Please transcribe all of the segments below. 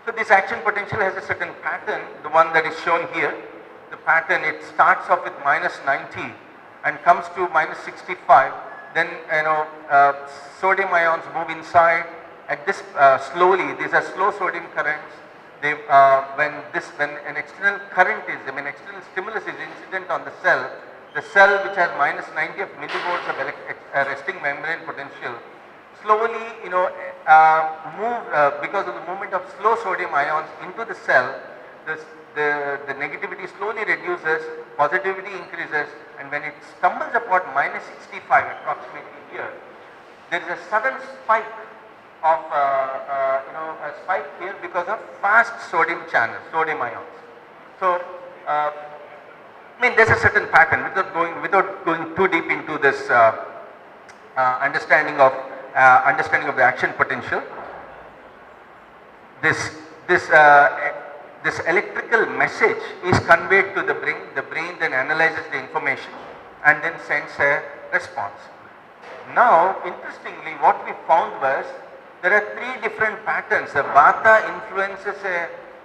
So this action potential has a certain pattern, the one that is shown here. The pattern, it starts off with -90 and comes to -65. Then sodium ions move inside. At this slowly, these are slow sodium currents. They, when an external current is, external stimulus is incident on the cell which has -90 of millivolts of resting membrane potential, slowly move because of the movement of slow sodium ions into the cell. The negativity slowly reduces, positivity increases, and when it stumbles upon -65 approximately here, there is a sudden spike of a spike here because of fast sodium channels, sodium ions. So there's a certain pattern without going too deep into this understanding of the action potential. This electrical message is conveyed to the brain. The brain then analyzes the information and then sends a response. Now, interestingly, what we found was there are three different patterns. The Vata influences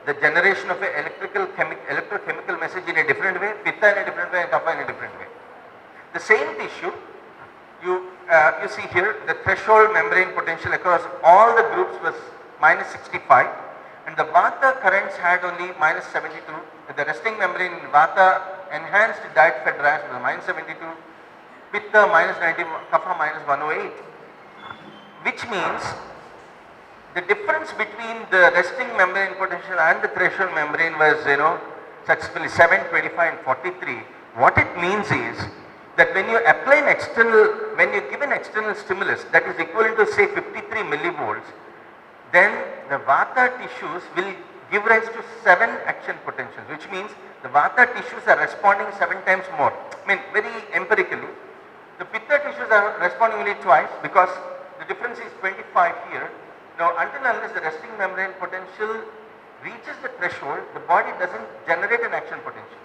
the generation of an electrochemical message in a different way, Pitta in a different way, and Kapha in a different way. The same tissue, you see here, the threshold membrane potential across all the groups was -65, and the Vata currents had only -72. The resting membrane in Vata enhanced diet fed rash was -72, Pitta -90, Kapha -108, which means the difference between the resting membrane potential and the threshold membrane was successfully 7, 25 and 43. What it means is that when you apply when you give an external stimulus that is equivalent to say 53 millivolts, then the Vata tissues will give rise to 7 action potentials, which means the Vata tissues are responding 7 times more. Very empirically, the Pitta tissues are responding only twice because the difference is 25 here. Now, until unless the resting membrane potential reaches the threshold, the body doesn't generate an action potential.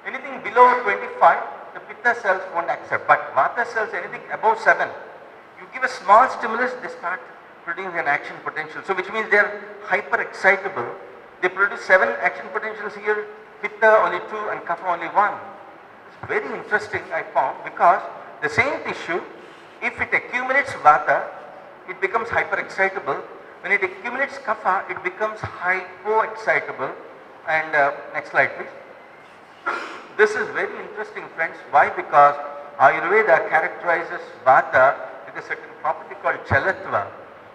Anything below 25, the Pitta cells won't accept, but Vata cells, anything above 7, you give a small stimulus, they start producing an action potential. So, which means they are hyper excitable. They produce 7 action potentials here, Pitta only 2 and Kapha only 1. It's very interesting, I found, because the same tissue, if it accumulates Vata, it becomes hyper-excitable. When it accumulates Kapha, it becomes hypo-excitable. And next slide please. This is very interesting, friends. Why? Because Ayurveda characterizes Vata with a certain property called Chalatva.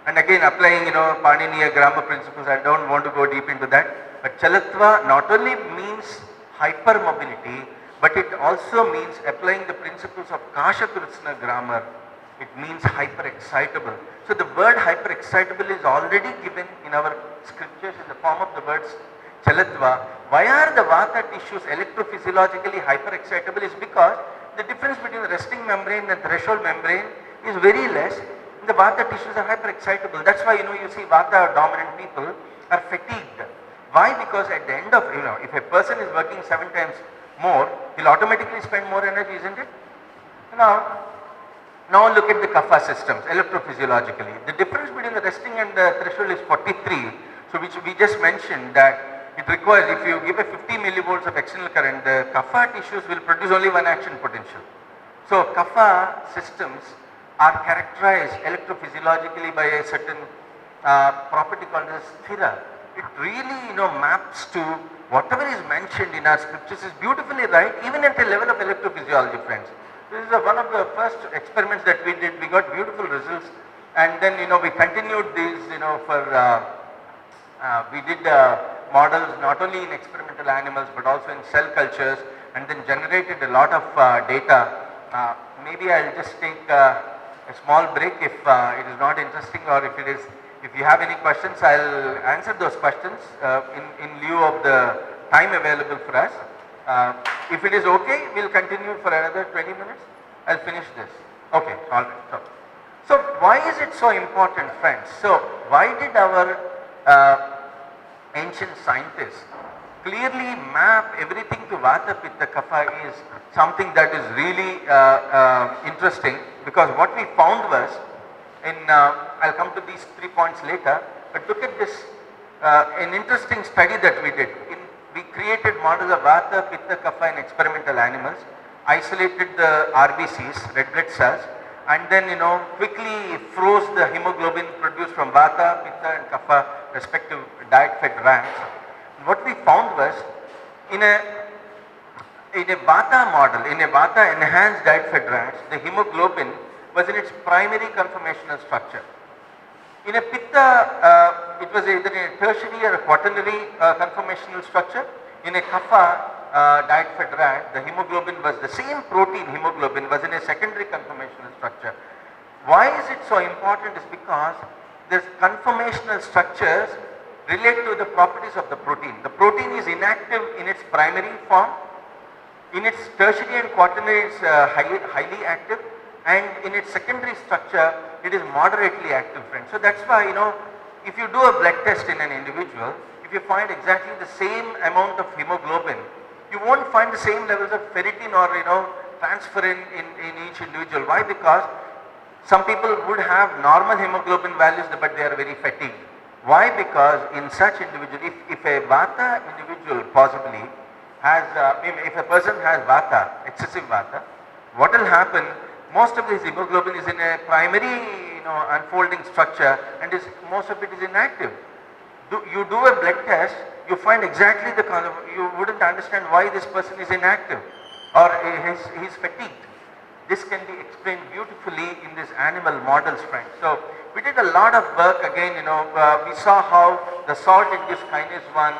And again, applying Paniniya grammar principles, I don't want to go deep into that. But Chalatva not only means hypermobility, but it also means applying the principles of Kashakritsna grammar. It means hyper-excitable. So the word hyper-excitable is already given in our scriptures in the form of the words Chalatva. Why are the Vata tissues electrophysiologically hyper-excitable? Is because the difference between the resting membrane and threshold membrane is very less. The Vata tissues are hyper-excitable. That's why you see Vata dominant people are fatigued. Why? Because at the end of, if a person is working 7 times more, he'll automatically spend more energy, isn't it? Now look at the Kapha systems electrophysiologically. The difference between the resting and the threshold is 43. So which we just mentioned that it requires, if you give a 50 millivolts of external current, the Kapha tissues will produce only 1 action potential. So Kapha systems are characterized electrophysiologically by a certain property called as sthira. It really maps to whatever is mentioned in our scriptures is beautifully right, even at a level of electrophysiology, friends. This is one of the first experiments that we did. We got beautiful results, and then we continued these we did models not only in experimental animals but also in cell cultures, and then generated a lot of data. Maybe I'll just take a small break if it is not interesting, or if you have any questions, I'll answer those questions in lieu of the time available for us. If it is okay, we'll continue for another 20 minutes. I'll finish this. Okay, all right. So why is it so important, friends? So why did our ancient scientists clearly map everything to Vata, Pitta, Kapha is something that is really interesting, because what we found was, I'll come to these 3 points later, but look at this an interesting study that we did. We created models of Vata, Pitta, Kapha in experimental animals, isolated the RBCs, red blood cells, and then quickly froze the hemoglobin produced from Vata, Pitta and Kapha respective diet-fed rats. What we found was in a Vata model, in a Vata enhanced diet-fed rats, the hemoglobin was in its primary conformational structure. In a Pitta, it was either in a tertiary or a quaternary conformational structure. In a Kapha diet-fed rat, the hemoglobin was the same protein hemoglobin was in a secondary conformational structure. Why is it so important is because the conformational structures relate to the properties of the protein. The protein is inactive in its primary form. In its tertiary and quaternary, it's highly active, and in its secondary structure, it is moderately active, friends. So that's why, if you do a blood test in an individual, if you find exactly the same amount of hemoglobin, you won't find the same levels of ferritin or, transferrin in each individual. Why? Because some people would have normal hemoglobin values, but they are very fatigued. Why? Because in such individual, if a Vata individual possibly has, if a person has Vata, excessive Vata, what will happen? Most of his hemoglobin is in a primary, unfolding structure, and most of it is inactive. You do a blood test, you find exactly the kind of, you wouldn't understand why this person is inactive or he's fatigued. This can be explained beautifully in these animal models, friends. So we did a lot of work again. We saw how the salt-induced kinase 1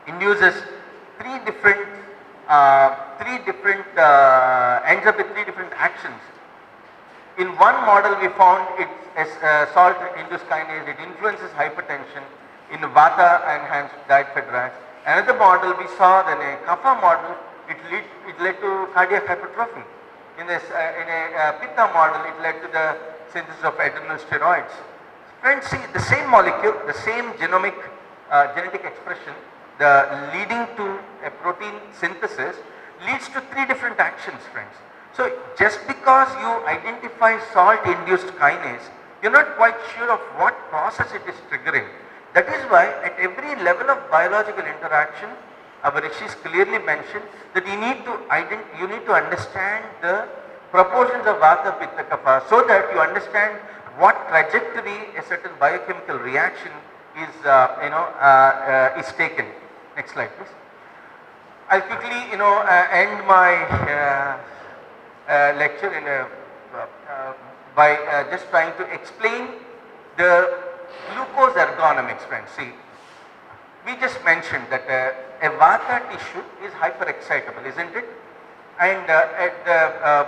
induces three different ends up with three different actions. In one model we found it's salt-induced kinase, it influences hypertension in the Vata enhanced diet-fed rats. Another model we saw that in a Kapha model, it led to cardiac hypertrophy. In a Pitta model, it led to the synthesis of adrenal steroids. Friends, see the same molecule, the same genomic genetic expression, the leading to a protein synthesis leads to three different actions, friends. So just because you identify salt-induced kinase, you're not quite sure of what process it is triggering. That is why at every level of biological interaction, our rishis clearly mentioned that you need to understand the proportions of Vata, Pitta, Kapha, so that you understand what trajectory a certain biochemical reaction is taken. Next slide, please. I'll quickly, end my lecture by just trying to explain the glucose ergonomics, friends. See, we just mentioned that a Vata tissue is hyperexcitable, isn't it? And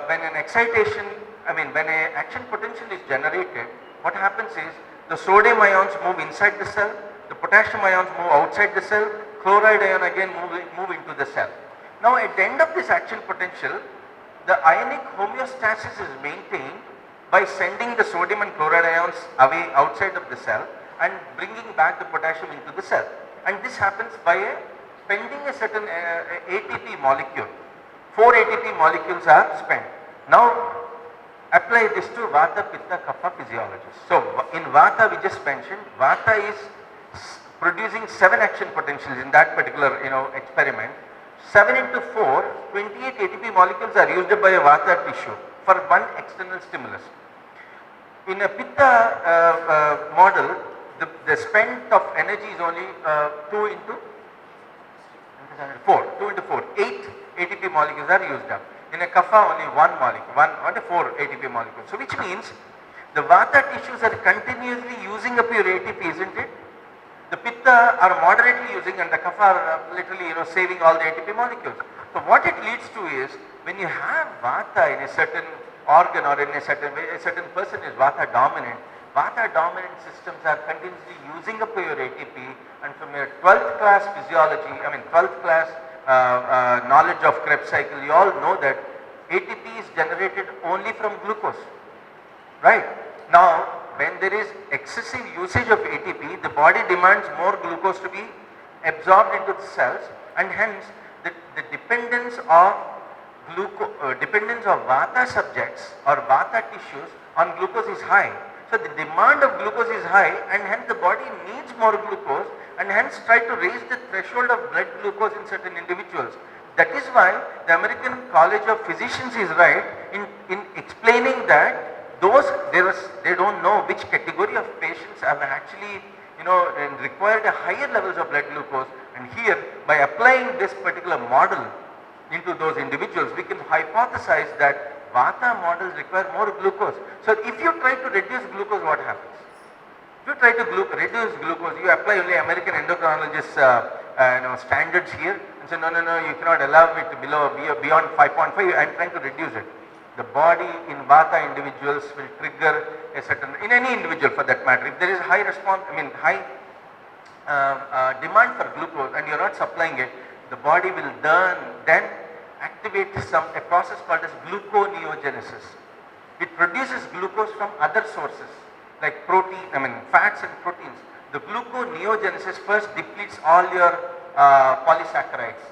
when an excitation, when an action potential is generated, what happens is the sodium ions move inside the cell, the potassium ions move outside the cell, chloride ion again move into the cell. Now at the end of this action potential, the ionic homeostasis is maintained by sending the sodium and chloride ions away outside of the cell and bringing back the potassium into the cell. And this happens by spending a certain ATP molecule. 4 ATP molecules are spent. Now apply this to Vata, Pitta, Kapha physiology. So in Vata we just mentioned, Vata is producing 7 action potentials in that particular experiment. 7 into 4, 28 ATP molecules are used by a Vata tissue for one external stimulus. In a Pitta model, the spent of energy is only 2 into 4, 8 ATP molecules are used up. In a Kapha only 1 molecule, 4 ATP molecules. So which means the Vata tissues are continuously using up your ATP, isn't it? The Pitta are moderately using and the Kapha are literally saving all the ATP molecules. So what it leads to is when you have Vata in a certain organ or in a certain person is Vata dominant systems are continuously using up your ATP, and from your 12th class physiology, 12th class knowledge of Krebs cycle, you all know that ATP is generated only from glucose, right? Now when there is excessive usage of ATP, the body demands more glucose to be absorbed into the cells, and hence the dependence of Vata subjects or Vata tissues on glucose is high. So the demand of glucose is high and hence the body needs more glucose and hence try to raise the threshold of blood glucose in certain individuals. That is why the American College of Physicians is right in explaining that they don't know which category of patients have actually required a higher levels of blood glucose, and here by applying this particular model into those individuals we can hypothesize that Vata models require more glucose. So if you try to reduce glucose, what happens? If you try to reduce glucose, you apply only American endocrinologists standards here and say no, you cannot allow it beyond 5.5, I am trying to reduce it. The body in Vata individuals will trigger a certain, in any individual for that matter, if there is high demand for glucose and you are not supplying it, the body will then activate a process called as gluconeogenesis. It produces glucose from other sources like fats and proteins. The gluconeogenesis first depletes all your polysaccharides,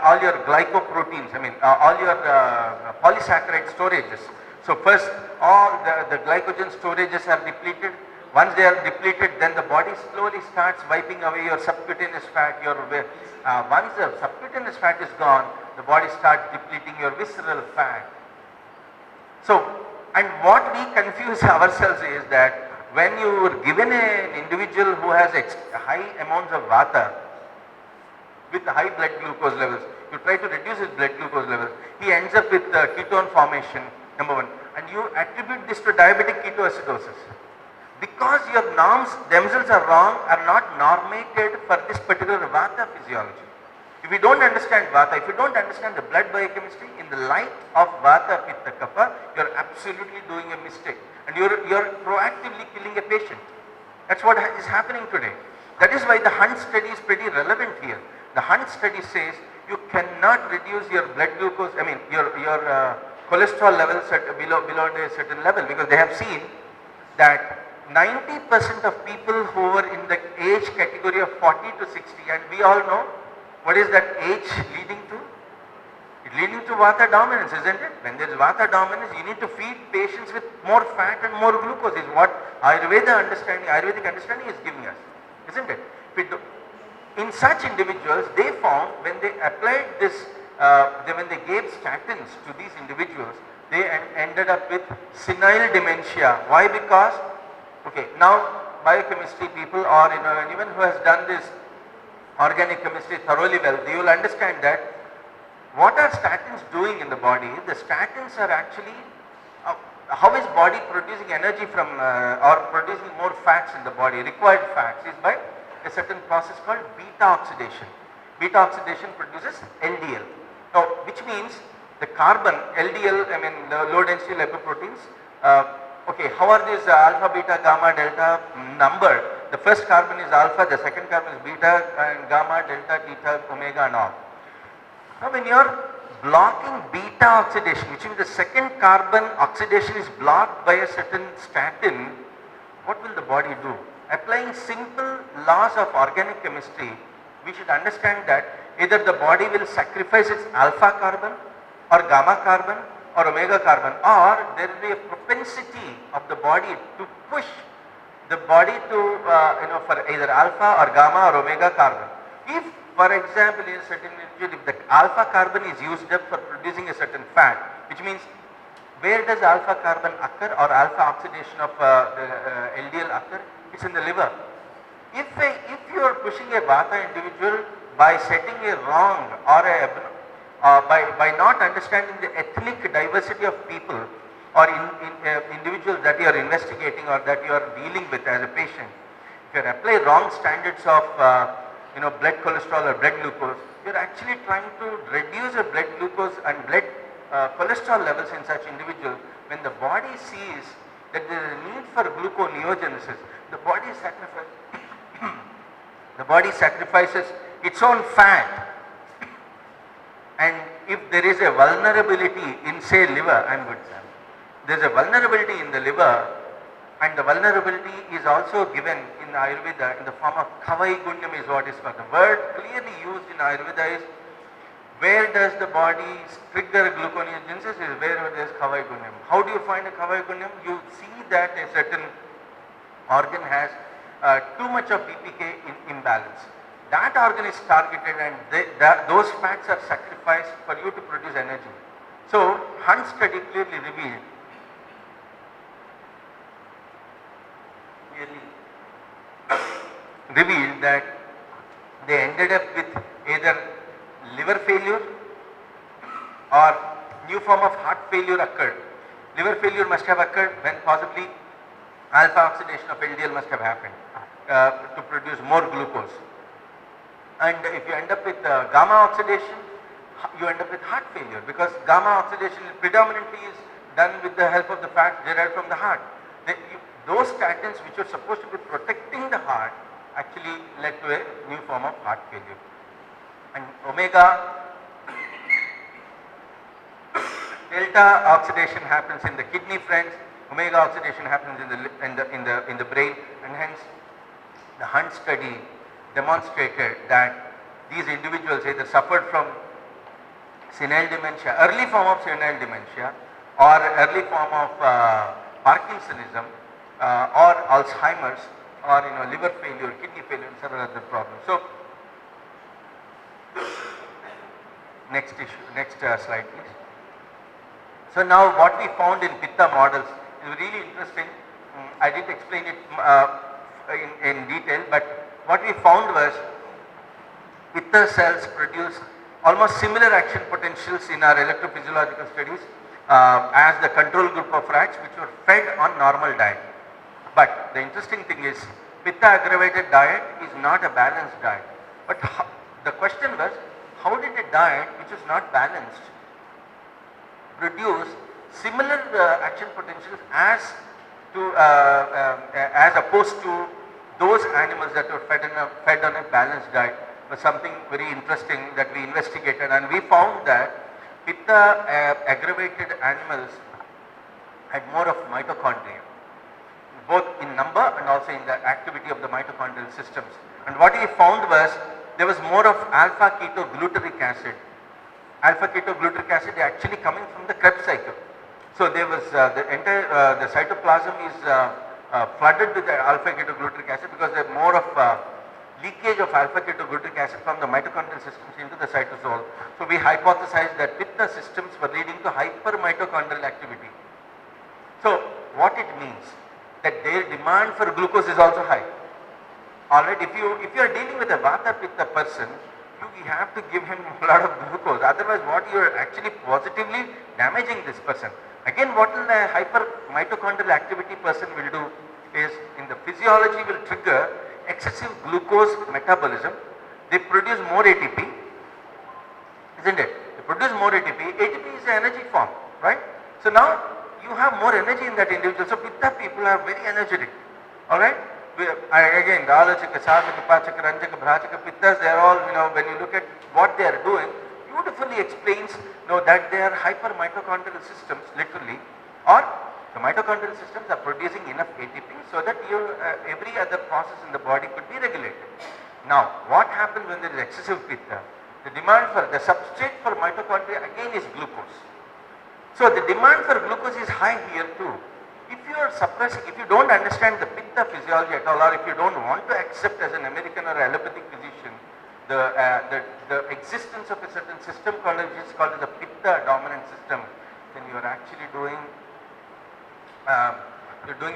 all your glycoproteins, all your polysaccharide storages. So first all the glycogen storages are depleted. Once they are depleted, then the body slowly starts wiping away your subcutaneous fat. Once the subcutaneous fat is gone, the body starts depleting your visceral fat. So, and what we confuse ourselves is that when you are given an individual who has high amounts of Vata with high blood glucose levels, you try to reduce his blood glucose levels, he ends up with ketone formation, number one, and you attribute this to diabetic ketoacidosis. Because your norms themselves are wrong, are not normated for this particular Vata physiology. If you don't understand Vata, if you don't understand the blood biochemistry in the light of Vata, Pitta, Kapha, you are absolutely doing a mistake and you are proactively killing a patient. That's what is happening today. That is why the Hunt study is pretty relevant here. The Hunt study says you cannot reduce your blood glucose, your cholesterol levels below a certain level, because they have seen that 90% of people who are in the age category of 40 to 60, and we all know what is that age leading to? It's leading to Vata dominance, isn't it? When there is Vata dominance, you need to feed patients with more fat and more glucose, is what Ayurvedic understanding is giving us, isn't it? In such individuals, they found when they applied this, when they gave statins to these individuals, they ended up with senile dementia. Why? Because now biochemistry people, or anyone who has done this organic chemistry thoroughly well, they will understand that what are statins doing in the body? The statins are actually, how is body producing energy from or producing more fats in the body, required fats, is by a certain process called beta oxidation. Beta oxidation produces LDL. Now, which means the carbon, LDL, the low density lipoproteins, how are these alpha, beta, gamma, delta numbered? The first carbon is alpha, the second carbon is beta, and gamma, delta, theta, omega and all. Now when you are blocking beta oxidation, which means the second carbon oxidation is blocked by a certain statin, what will the body do? Applying simple laws of organic chemistry, we should understand that either the body will sacrifice its alpha carbon or gamma carbon or omega carbon, or there will be a propensity of the body to push the body to for either alpha or gamma or omega carbon. If, for example, in a certain individual, if the alpha carbon is used up for producing a certain fat, which means where does alpha carbon occur or alpha oxidation of the LDL occur? It's in the liver. If you are pushing a Vata individual by setting a wrong or by not understanding the ethnic diversity of people or individuals that you are investigating or that you are dealing with as a patient, if you apply wrong standards of blood cholesterol or blood glucose, you are actually trying to reduce the blood glucose and blood cholesterol levels in such individuals. When the body sees that there is a need for gluconeogenesis, the body sacrifices its own fat. And if there is a vulnerability in, say, liver, there is a vulnerability in the liver, and the vulnerability is also given in Ayurveda in the form of Kavai Gunyam is what is called. The word clearly used in Ayurveda is Where does the body trigger gluconeogenesis is wherever there is kavai gunyam. How do you find a kavai gunyam? You see that a certain organ has too much of BPK imbalance. That organ is targeted and those fats are sacrificed for you to produce energy. So Hunt study clearly revealed that they ended up with either liver failure or new form of heart failure occurred. Liver failure must have occurred when possibly alpha oxidation of LDL must have happened to produce more glucose. And if you end up with gamma oxidation, you end up with heart failure, because gamma oxidation predominantly is done with the help of the fat derived from the heart. Those statins which are supposed to be protecting the heart actually led to a new form of heart failure. And omega delta oxidation happens in the kidney, friends. Omega oxidation happens in the brain, and hence the Hunt study demonstrated that these individuals either suffered from senile dementia, early form of senile dementia, or early form of Parkinsonism, or Alzheimer's, or liver failure, kidney failure, and several other problems. So next slide, please. So now what we found in Pitta models is really interesting. I didn't explain it in detail, but what we found was Pitta cells produce almost similar action potentials in our electrophysiological studies as the control group of rats which were fed on normal diet. But the interesting thing is, Pitta aggravated diet is not a balanced diet. But the question was, how did a diet which is not balanced produce similar action potentials as opposed to those animals that were fed on a balanced diet? Was something very interesting that we investigated, and we found that Pitta aggravated animals had more of mitochondria, both in number and also in the activity of the mitochondrial systems. And what we found was there was more of alpha ketogluteric acid. Alpha ketogluteric acid is actually coming from the Krebs cycle. So there was the entire the cytoplasm is flooded with the alpha ketogluteric acid because there are more of leakage of alpha ketogluteric acid from the mitochondrial systems into the cytosol. So we hypothesized that Pitta systems were leading to hypermitochondrial activity. So what it means that their demand for glucose is also high. Alright, if you are dealing with a Vata Pitta person, you have to give him a lot of glucose. Otherwise, what you are actually positively damaging this person. Again, what will a hypermitochondrial activity person will do is, in the physiology, will trigger excessive glucose metabolism. They produce more ATP, isn't it? They produce more ATP. ATP is an energy form, right? So now you have more energy in that individual. So Pitta people are very energetic, alright? Again, the Alachaka, Sadhaka, Pachaka, Ranjaka, Bhrachaka, Pittas, they are all, when you look at what they are doing, beautifully explains that they are hypermitochondrial systems, literally, or the mitochondrial systems are producing enough ATP so that every other process in the body could be regulated. Now, what happens when there is excessive Pitta? The demand for, the substrate for mitochondria again is glucose. So the demand for glucose is high here too. If you are suppressing, if you don't understand the Pitta physiology at all, or if you don't want to accept as an American or allopathic physician the existence of a certain system called as the Pitta dominant system, then you are actually doing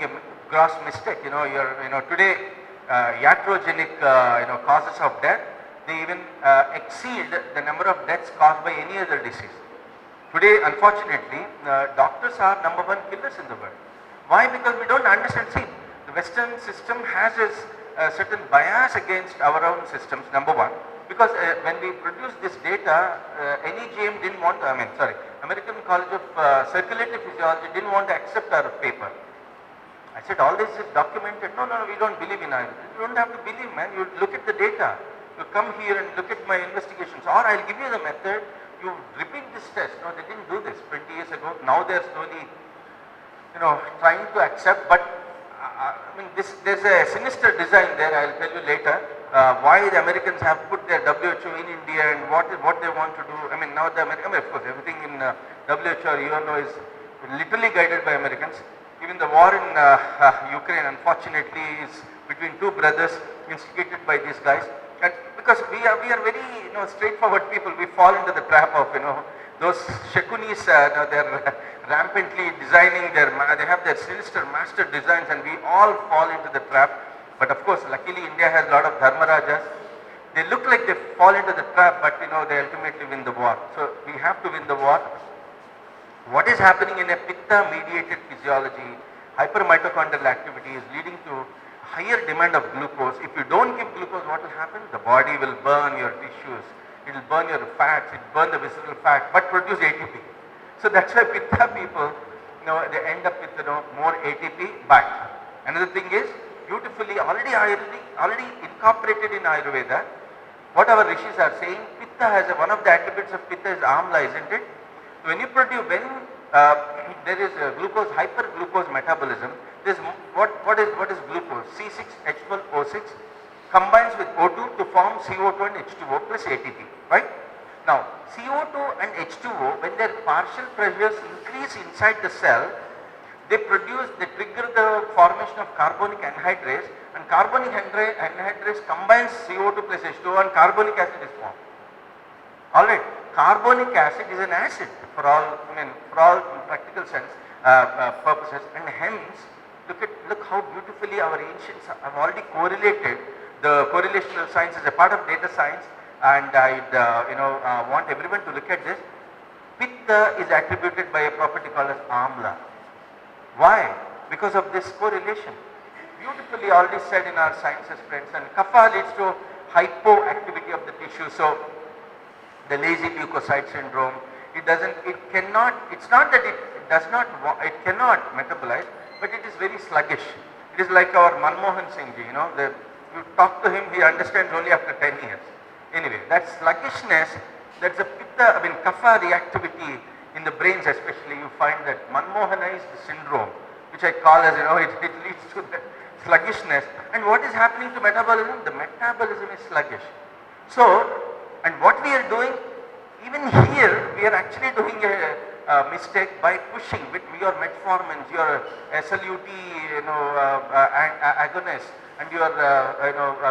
a gross mistake. Today iatrogenic causes of death, they even exceed the number of deaths caused by any other disease. Today, unfortunately, doctors are number one killers in the world. Why? Because we don't understand. See, the Western system has a certain bias against our own systems, number one. Because when we produced this data, NEGM didn't want to, American College of Circulatory Physiology didn't want to accept our paper. I said, all this is documented. No, we don't believe in Ayurveda. You don't have to believe, man. You look at the data. You come here and look at my investigations. Or I'll give you the method. You repeat this test. No, they didn't do this 20 years ago. Now they're slowly, trying to accept. But there's a sinister design there. I'll tell you later. why the Americans have put their WHO in India and what they want to do. I mean, now the American, of course, everything in WHO or UNO is literally guided by Americans. Even the war in Ukraine, unfortunately, is between two brothers instigated by these guys. And because we are very straightforward people, we fall into the trap of those Shekunis. They're rampantly designing they have their sinister master designs, and we all fall into the trap. But of course, luckily India has a lot of Dharmarajas. They look like they fall into the trap, but they ultimately win the war. So we have to win the war. What is happening in a Pitta mediated physiology, hypermitochondrial activity is leading to higher demand of glucose. If you don't give glucose, what will happen? The body will burn your tissues, it will burn your fats, it will burn the visceral fat, but produce ATP. So that's why Pitta people, they end up with more ATP. But another thing is, beautifully already incorporated in Ayurveda, what our rishis are saying, Pitta has one of the attributes of Pitta is Amla, isn't it? When you produce, when there is glucose, hyperglucose metabolism, this what is glucose? C6H12O6 combines with O2 to form CO2 and H2O plus ATP, right? Now CO2 and H2O, when their partial pressures increase inside the cell, they trigger the formation of carbonic anhydrase, and carbonic anhydrase combines CO2 plus H2O and carbonic acid is formed. Alright, carbonic acid is an acid for all practical sense purposes, and hence look how beautifully our ancients have already correlated. The correlational science is a part of data science, and I want everyone to look at this. Pitta is attributed by a property called as Amla. Why? Because of this correlation. Beautifully already said in our sciences, friends. And Kapha leads to hypoactivity of the tissue. So the lazy leukocyte syndrome, it cannot metabolize, but it is very sluggish. It is like our Manmohan Singh ji, you talk to him, he understands only after 10 years. Anyway, that sluggishness, that's a Pitta, Kapha reactivity in the brains especially. You find that Manmohanized syndrome, which I call as, it leads to the sluggishness. And what is happening to metabolism? The metabolism is sluggish. So, and what we are doing, even here, we are actually doing a mistake by pushing with your metformins, your SLUT, agonists, and your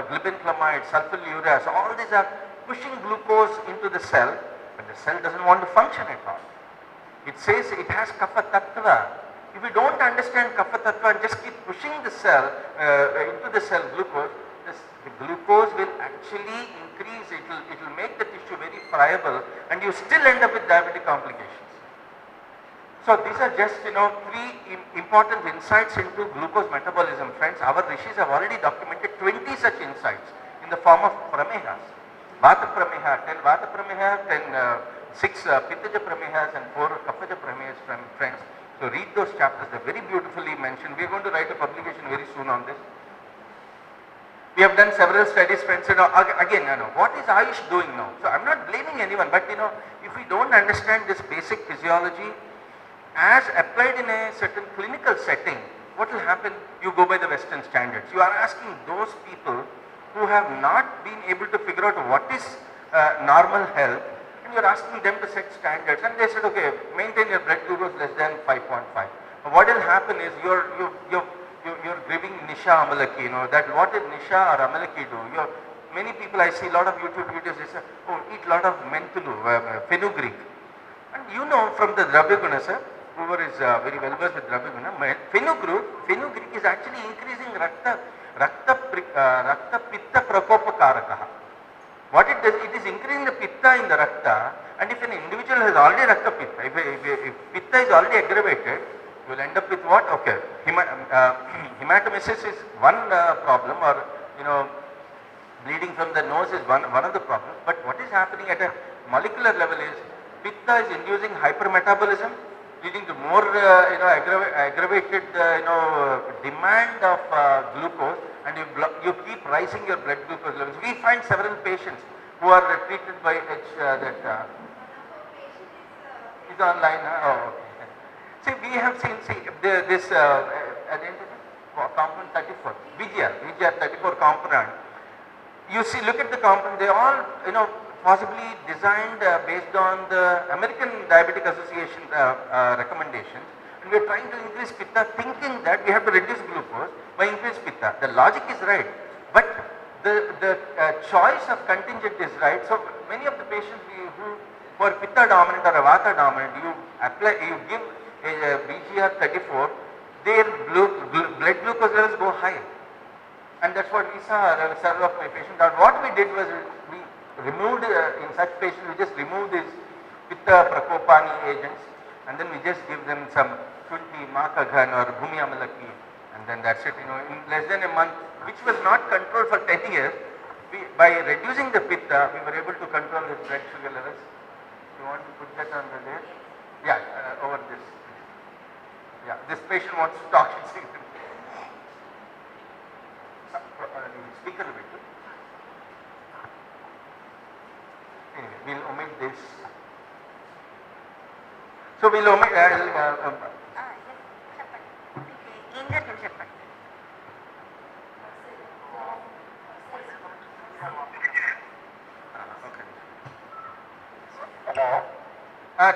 glibenclamide, sulfonylureas. So all these are pushing glucose into the cell, but the cell doesn't want to function at all. It says it has kapha tattva. If you don't understand kapha tattva and just keep pushing the cell into the cell glucose, the glucose will actually increase. It will make the tissue very friable, and you still end up with diabetic complications. So these are just three important insights into glucose metabolism, friends. Our rishis have already documented 20 such insights in the form of pramehas. Vata prameha, 10 Vata prameha, 6 Pittaja pramehas and 4 Kaphaja pramehas, friends. So read those chapters, they're very beautifully mentioned. We are going to write a publication very soon on this. We have done several studies, friends. Again, what is Ayush doing now? So I'm not blaming anyone, but if we don't understand this basic physiology as applied in a certain clinical setting, what will happen? You go by the Western standards. You are asking those people who have not been able to figure out what is normal health, and you're asking them to set standards, and they said, okay, maintain your blood glucose less than 5.5. What will happen is you're giving Nisha Amalaki, that what did Nisha or Amalaki do? Many people, I see a lot of YouTube videos, they say, oh, eat a lot of mentulu, fenugreek. And from the Dravya Guna, sir, whoever is very well versed with Dravya Guna, fenugreek is actually increasing Rakta Pitta Prakopa Karakaha. What it does, it is increasing the Pitta in the Rakta, and if an individual has already Rakta Pitta, if Pitta is already aggravated, you will end up with what? Okay, hematomesis is one problem, or bleeding from the nose is one of the problems. But what is happening at a molecular level is Pitta is inducing hypermetabolism, leading to more aggravated demand of glucose, and you keep rising your blood glucose levels. We find several patients who are treated by is online. Oh, okay. See, we have seen this component 34, VGR 34 component you see, look at the compound, they all, possibly designed based on the American Diabetic Association recommendations. And we are trying to increase pitta, thinking that we have to reduce glucose by increase pitta. The logic is right, but the choice of contingent is right. So many of the patients who are pitta dominant or a vata dominant, you give a BGR 34, their blood glucose levels go high. And that's what we saw several of my patients. And what we did was we removed, in such patients, we just removed these Pitta Prakopani agents, and then we just give them some Shunti, Makaghan or Bhumi Amalaki, and then that's it. In less than a month, which was not controlled for 10 years, by reducing the Pitta, we were able to control his blood sugar levels. You want to put that on the there? Yeah, over this. Yeah, this patient wants to talk. Speaker will. Anyway, we'll omit this. So we'll omit.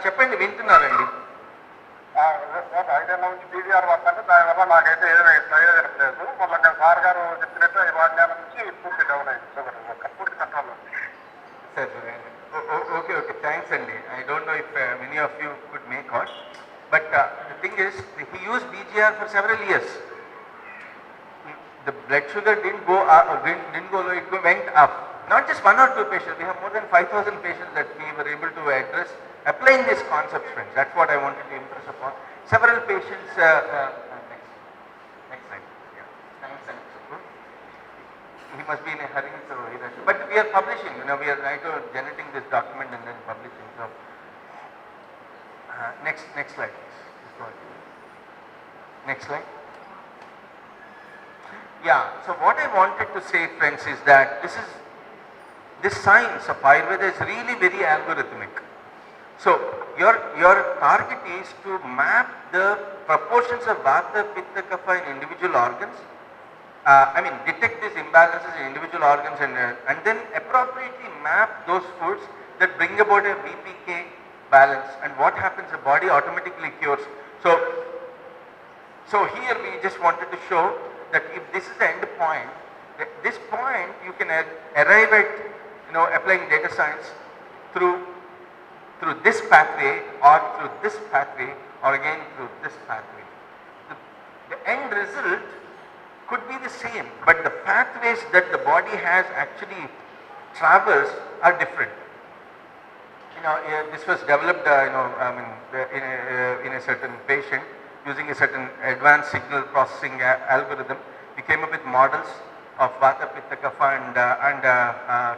చెప్పండి వింటున్నారండి. ఐదేళ్ళ నుంచి BGR వాడతాను, దానివల్ల నాకైతే ఏదైనా ప్రయోజనం లేదు. మళ్ళీ నేను సార్ గారు చెప్పినట్టు ఈ వాడిన నుంచి పూర్తి డౌన్ అయింది షుగర్, పూర్తి కంట్రోల్ ఉంది. Okay, thanks Andy. I don't know if many of you could make out, but the thing is, he used BGR for several years. The blood sugar didn't go low, it went up. Not just one or two patients, we have more than 5,000 patients that we were able to address applying these concepts, friends. That's what I wanted to impress upon. Several patients, next slide. Yeah. Thanks, Andy. He must be in a hurry, so he does. But we are publishing, we are trying to generating this document and then publishing. So, next slide, please. Next slide. Yeah, so what I wanted to say, friends, is that this science of Ayurveda is really very algorithmic. So your target is to map the proportions of Vata, Pitta, Kapha in individual organs. Detect these imbalances in individual organs and then appropriately map those foods that bring about a VPK balance, and what happens, the body automatically cures. So here we just wanted to show that if this is the end point, at this point you can arrive at applying data science through this pathway or through this pathway or again through this pathway. The end result could be the same, but the pathways that the body has actually traversed are different. This was developed in a certain patient using a certain advanced signal processing algorithm. We came up with models of Vata, Pitta, Kapha and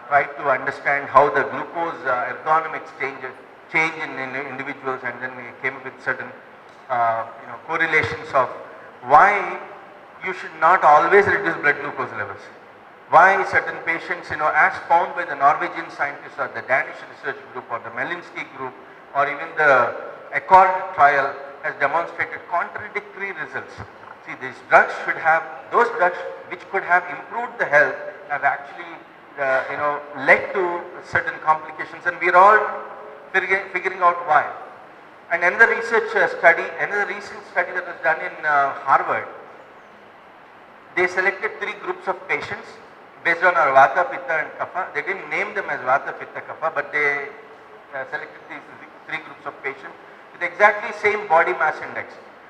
tried to understand how the glucose ergonomics change in individuals, and then we came up with certain correlations of why you should not always reduce blood glucose levels. Why certain patients, as found by the Norwegian scientists or the Danish research group or the Melinsky group or even the Accord trial has demonstrated contradictory results. See, these drugs those drugs which could have improved the health have actually led to certain complications, and we are all figuring out why. And another recent study that was done in Harvard, they selected 3 groups of patients based on our Vata, Pitta and Kapha. They didn't name them as Vata, Pitta, Kapha, but they selected these 3 groups of patients with exactly same body mass index,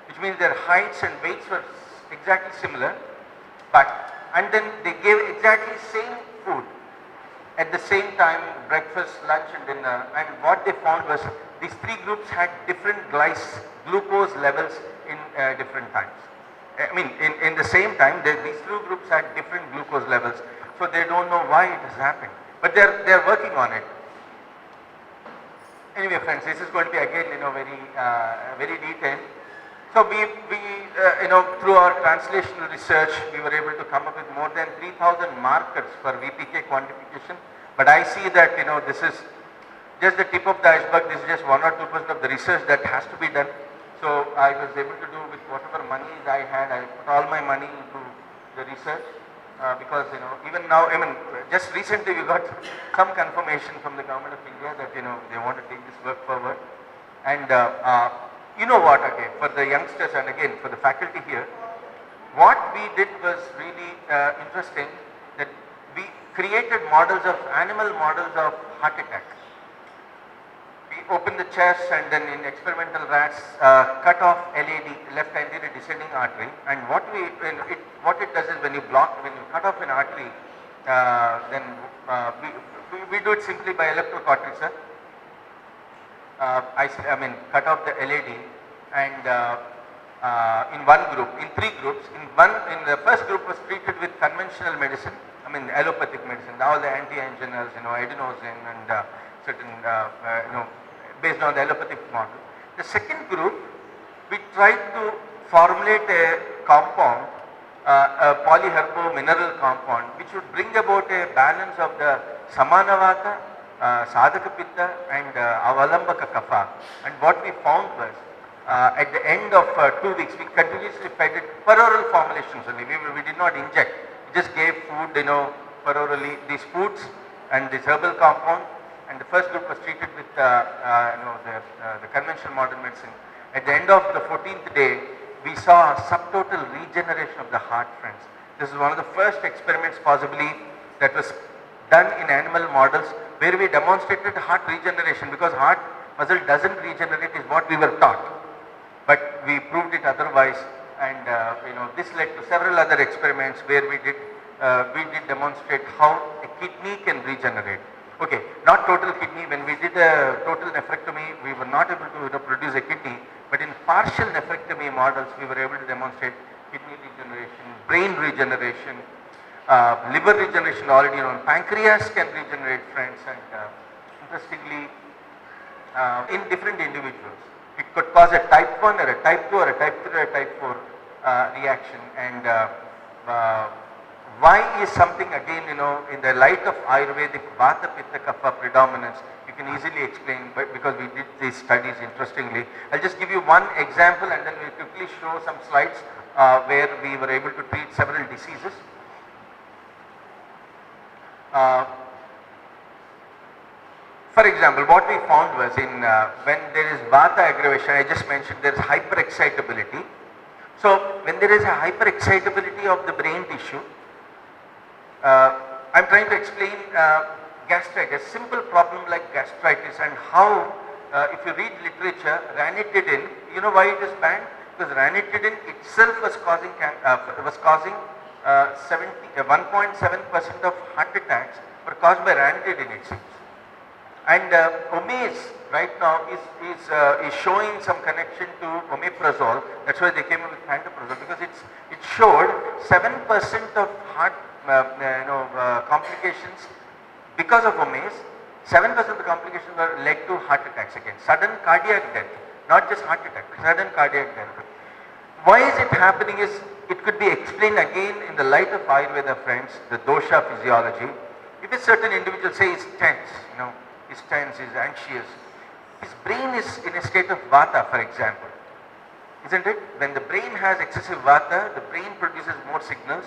which means their heights and weights were exactly similar, and then they gave exactly same food at the same time, breakfast, lunch and dinner, and what they found was these 3 groups had different glucose levels in different times. In the same time, these 2 groups had different glucose levels, so they don't know why it has happened, but they're working on it. Anyway, friends, this is going to be again, very detailed. So we through our translational research, we were able to come up with more than 3,000 markers for VPK quantification. But I see that this is just the tip of the iceberg. This is just 1 or 2% of the research that has to be done. So I was able to do with whatever money I had. I put all my money into the research, because even now, I mean, just recently we got some confirmation from the government of India that they want to take this work forward. And you know what? Okay, for the youngsters and again for the faculty here, what we did was really interesting. That we created animal models of heart attack. We opened the chest and then in experimental rats cut off LAD, left anterior descending artery, and what it does is when you cut off an artery, then we do it simply by electrocautery. I mean cut off the LAD and in one group, in three groups. In the first group was treated with conventional medicine, I mean allopathic medicine, all the anti-anginals, adenosine and certain, based on the allopathic model. The second group, we tried to formulate a compound, a polyherbo mineral compound, which would bring about a balance of the Samana Vata, Sadhaka Pitta and Avalambaka Kapha. And what we found was, at the end of 2 weeks, we continuously fed it per oral formulations only. We did not inject. We just gave food, per orally, these foods and this herbal compound. And the first group was treated with the conventional modern medicine. At the end of the 14th day, we saw a subtotal regeneration of the heart, friends. This is one of the first experiments possibly that was done in animal models where we demonstrated heart regeneration, because heart muscle doesn't regenerate is what we were taught. But we proved it otherwise, and this led to several other experiments where we did demonstrate how a kidney can regenerate. Okay, not total kidney. When we did a total nephrectomy, we were not able to produce a kidney, but in partial nephrectomy models, we were able to demonstrate kidney regeneration, brain regeneration, liver regeneration already known. Pancreas can regenerate, friends, and interestingly, in different individuals. It could cause a type 1 or a type 2 or a type 3 or a type 4 reaction. And why is something, again, in the light of Ayurvedic Vata, Pitta, Kapha predominance, you can easily explain, because we did these studies interestingly. I'll just give you one example and then we'll quickly show some slides where we were able to treat several diseases. For example, what we found was when there is Vata aggravation, I just mentioned there is hyperexcitability. So when there is a hyperexcitability of the brain tissue, I'm trying to explain gastritis, simple problem like gastritis, and how if you read literature, ranitidine, you know why it is banned? Because ranitidine itself was causing 1.7% of heart attacks were caused by ranitidine, it seems. And Omaze right now is showing some connection to omeprazole. That's why they came up with pantoprazole, because it showed 7% of heart complications because of Omaze. 7% of the complications were led to heart attacks again, sudden cardiac death, not just heart attack, sudden cardiac death. Why is it happening is, it could be explained again in the light of Ayurveda, friends, the dosha physiology. If a certain individual say is tense, is tense, is anxious, his brain is in a state of Vata, for example, isn't it? When the brain has excessive Vata, the brain produces more signals.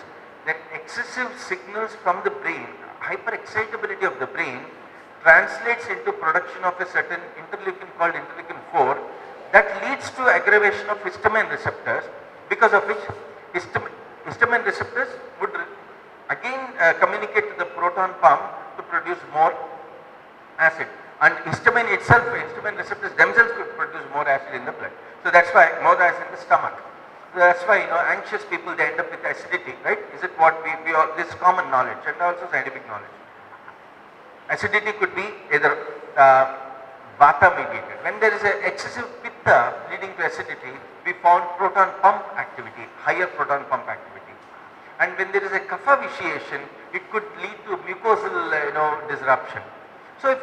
Then excessive signals from the brain, hyperexcitability of the brain, translates into production of a certain interleukin called interleukin 4 that leads to aggravation of histamine receptors, because of which histamine receptors would again communicate to the proton pump to produce more acid, and histamine receptors themselves could produce more acid in the blood. So that's why more acid in the stomach. So that's why anxious people, they end up with acidity, right? Is it what we all, this common knowledge and also scientific knowledge. Acidity could be either Vata mediated. When there is an excessive Pitta leading to acidity, we found proton pump activity, higher proton pump activity. And when there is a Kapha vitiation, it could lead to mucosal disruption. So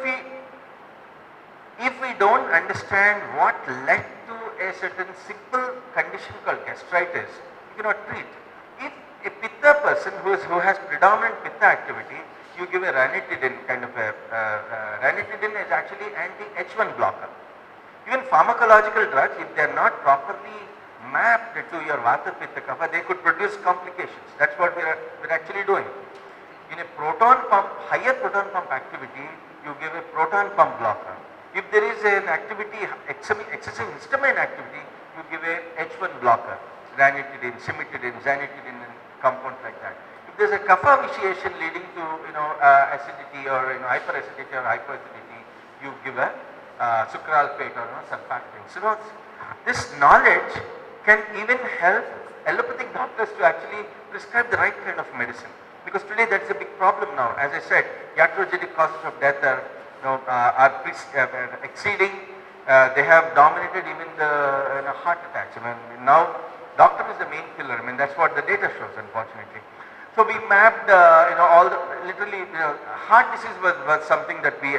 if we don't understand what led to a certain simple condition called gastritis, you cannot treat. If a Pitta person who has predominant Pitta activity, you give a ranitidine kind of a, ranitidine is actually anti-H1 blocker. Even pharmacological drugs, if they are not properly mapped to your Vata Pitta Kapha, they could produce complications. That's what we're actually doing. In a proton pump, higher proton pump activity, you give a proton pump blocker. If there is an activity, excessive histamine activity, you give a H1 blocker, ranitidine, cimetidine, zanitidine, and compounds like that. If there is a kapha vitiation leading to acidity or hyperacidity or hypoacidity, you give a sucralfate or surfactants. This knowledge can even help allopathic doctors to actually prescribe the right kind of medicine. Because today that's a big problem now. As I said, iatrogenic causes of death are exceeding. They have dominated even the heart attacks. Now doctor is the main killer. That's what the data shows, unfortunately. So we mapped, all the literally, heart disease was something that we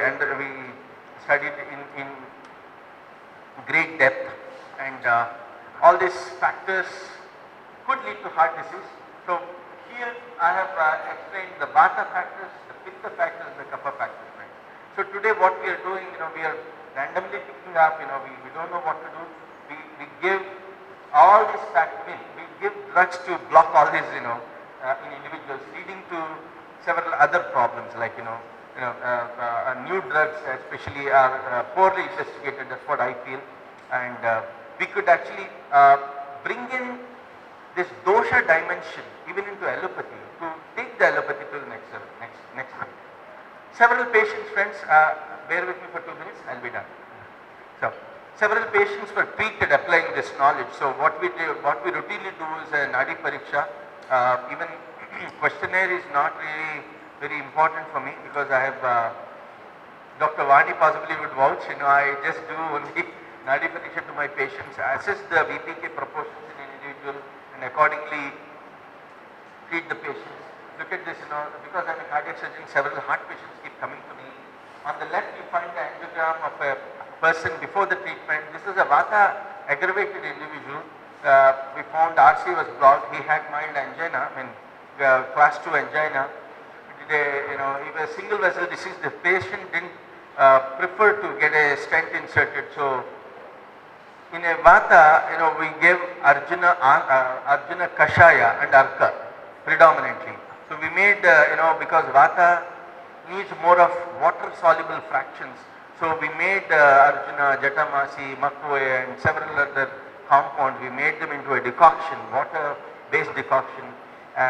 studied in great depth, and all these factors could lead to heart disease. So here I have explained the Vata factors, the Pitta factors, and the Kapha factors. Right? So today what we are doing, we are randomly picking up, we don't know what to do. We give all these factors, we give drugs to block all these, in individuals, leading to several other problems like, new drugs especially are poorly investigated, that's what I feel. And we could actually bring in this dosha dimension even into allopathy to take the allopathy to the next level. Several patients, friends, bear with me for 2 minutes, I'll be done. So, several patients were treated applying this knowledge. So what we routinely do is a nadi pariksha. Even questionnaire is not really very important for me because I have Dr. Vani possibly would vouch. I just do only nadi pariksha to my patients, assess the VPK proportions in an individual, and accordingly treat the patients. Look at this, because I'm a cardiac surgeon, several heart patients keep coming to me. On the left you find the angiogram of a person before the treatment. This is a Vata aggravated individual. We found RC was blocked. He had mild angina, class 2 angina. He was single vessel disease. The patient didn't prefer to get a stent inserted. So in a Vata, we gave Arjuna Kashaya and Arka predominantly. So we made, because Vata needs more of water soluble fractions. So we made Arjuna, Jatamasi, Makvoe and several other compounds. We made them into a decoction, water based decoction,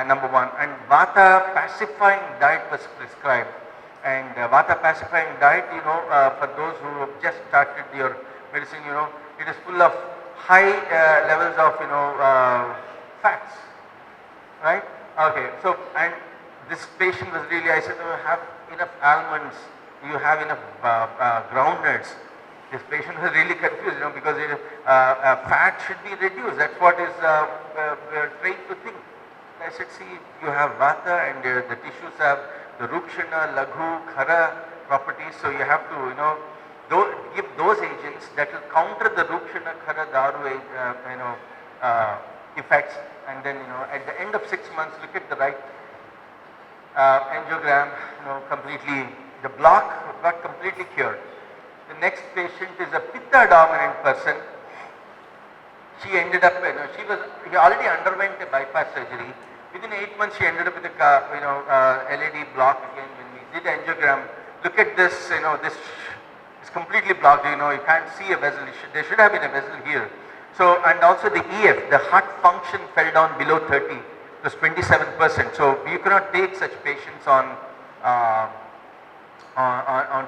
number one. And Vata pacifying diet was prescribed. And Vata pacifying diet, for those who have just started your medicine, it is full of high levels of, fats, right? Okay, so, and this patient was really, I said, have enough almonds, you have enough groundnuts. This patient was really confused, because fat should be reduced. That's what is we are trained to think. I said, see, you have Vata and the tissues have the Rukshana, Laghu, Khara properties. So you have to, give those agents that will counter the Rukshana, Khara, Daru, effects. And then, at the end of 6 months, look at the right angiogram, completely, the block got completely cured. The next patient is a Pitta dominant person. She ended up, he already underwent a bypass surgery. Within 8 months, she ended up with a LED block again. When we did angiogram, look at this, this is completely blocked. You can't see a vessel. There should have been a vessel here. So, and also the EF, the heart function fell down below 30. It was 27%. So you cannot take such patients onto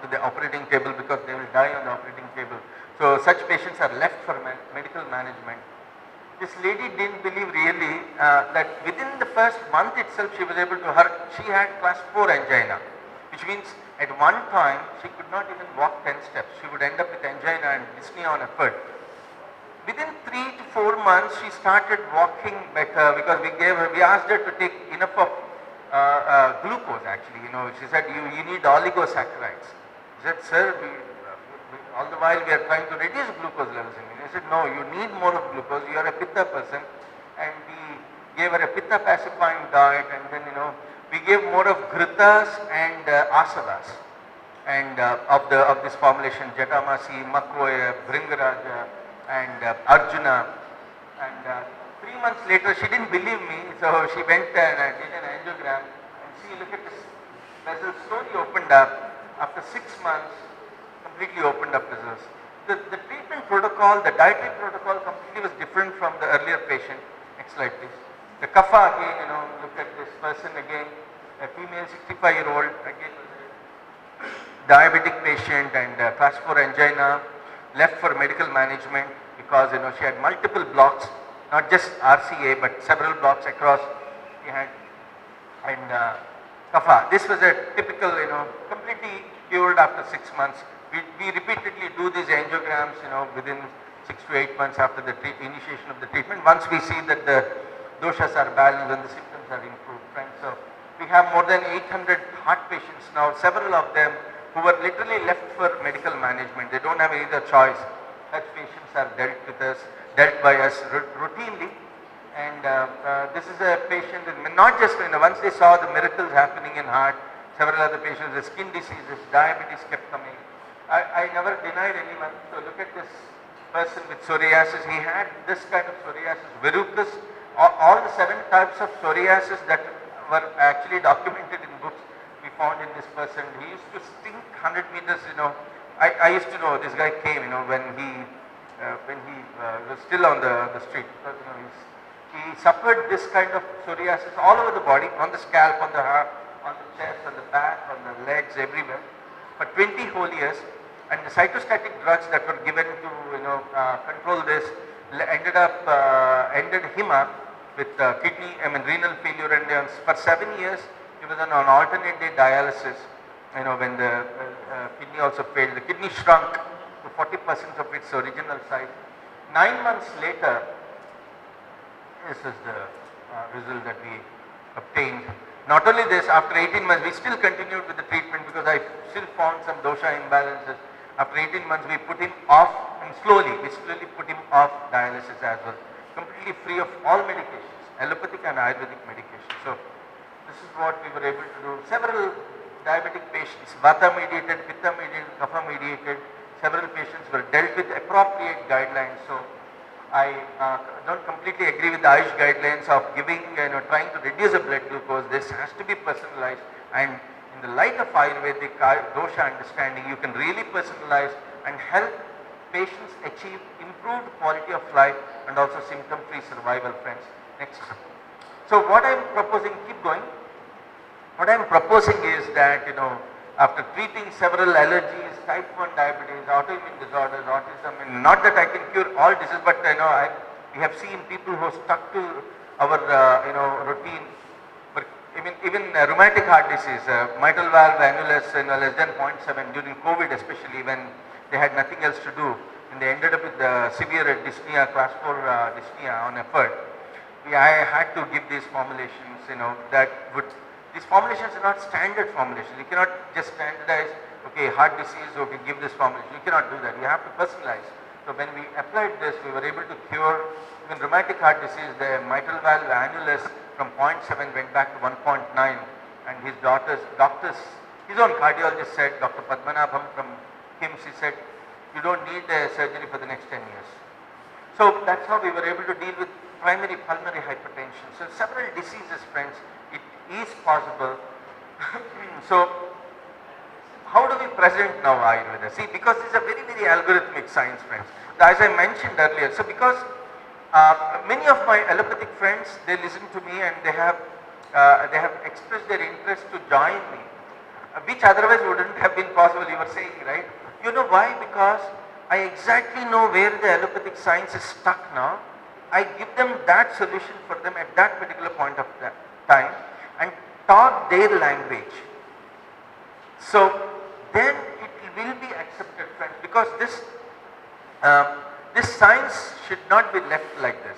the operating table because they will die on the operating table. So such patients are left for medical management. This lady didn't believe really that within the first month itself she was able to, she had class 4 angina, which means at one time she could not even walk 10 steps. She would end up with angina and dyspnea on her foot. Within 3 to 4 months she started walking better because we asked her to take enough of glucose actually, she said you need oligosaccharides. She said, sir, all the while we are trying to reduce glucose levels in you. I said, no, you need more of glucose, you are a Pitta person. And we gave her a Pitta pacifying diet, and then we gave more of Ghritas and Asavas. And of this formulation, Jatamasi, Makvoya, Bringaraja and Arjuna. And 3 months later, she didn't believe me, so she went and did an angiogram. And see, look at this vessel slowly opened up. After 6 months, completely opened up vessels. The treatment protocol, the dietary protocol completely was different from the earlier patient. Next slide, please. The kapha again, look at this person again, a female 65-year-old, again, diabetic patient and class 4 angina, left for medical management because she had multiple blocks, not just RCA but several blocks across the hand and kapha. This was a typical, completely cured after 6 months. We repeatedly do these angiograms, within 6 to 8 months after the initiation of the treatment. Once we see that the doshas are balanced and the symptoms are improved, friends. So we have more than 800 heart patients now, several of them who were literally left for medical management. They don't have any other choice. Such patients are dealt by us routinely. And this is a patient, not just once they saw the miracles happening in heart, several other patients, the skin diseases, diabetes kept coming. I never denied anyone. So look at this person with psoriasis. He had this kind of psoriasis, verrucous, all the 7 types of psoriasis that were actually documented in books we found in this person. He used to stink 100 meters, I used to know this guy came, when he was still on the street. Because, he suffered this kind of psoriasis all over the body, on the scalp, on the heart, on the chest, on the back, on the legs, everywhere, for 20 whole years. And the cytostatic drugs that were given to control this ended him up with renal failure, and for 7 years he was on alternate day dialysis. When the kidney also failed, the kidney shrunk to 40% of its original size. 9 months later, this is the result that we obtained. Not only this, after 18 months, we still continued with the treatment because I still found some dosha imbalances. After 18 months, we put him off, and slowly put him off dialysis as well, completely free of all medications, allopathic and Ayurvedic medications. So this is what we were able to do. Several diabetic patients, Vata mediated, Pitta mediated, Kapha mediated, several patients were dealt with appropriate guidelines. So I don't completely agree with the Ayush guidelines of giving, trying to reduce the blood glucose. This has to be personalized, and in the light of Ayurvedic dosha understanding, you can really personalize and help patients achieve improved quality of life and also symptom-free survival, friends. Next. So what I am proposing, keep going. What I am proposing is that, after treating several allergies, type 1 diabetes, autoimmune disorders, autism, and not that I can cure all diseases, but we have seen people who stuck to our routine. But even rheumatic heart disease, mitral valve annulus, less than 0.7 during COVID, especially when they had nothing else to do, and they ended up with severe dyspnea, class 4 dyspnea on effort. I had to give these formulations, these formulations are not standard formulations. You cannot just standardize, okay, heart disease, okay, give this formulation. You cannot do that. You have to personalize. So when we applied this, we were able to cure even rheumatic heart disease. The mitral valve annulus from 0.7 went back to 1.9, and his doctors, his own cardiologist said, Dr. Padmanabham from KIMS, he said, you don't need a surgery for the next 10 years. So that's how we were able to deal with primary pulmonary hypertension. So several diseases, friends, it is possible. So how do we present now Ayurveda? See, because it's a very, very algorithmic science, friends. As I mentioned earlier, so because many of my allopathic friends, they listen to me and they have expressed their interest to join me, which otherwise wouldn't have been possible, you were saying, right? You know why? Because I exactly know where the allopathic science is stuck now. I give them that solution for them at that particular point of time and talk their language. So then it will be accepted, friends, because this science should not be left like this.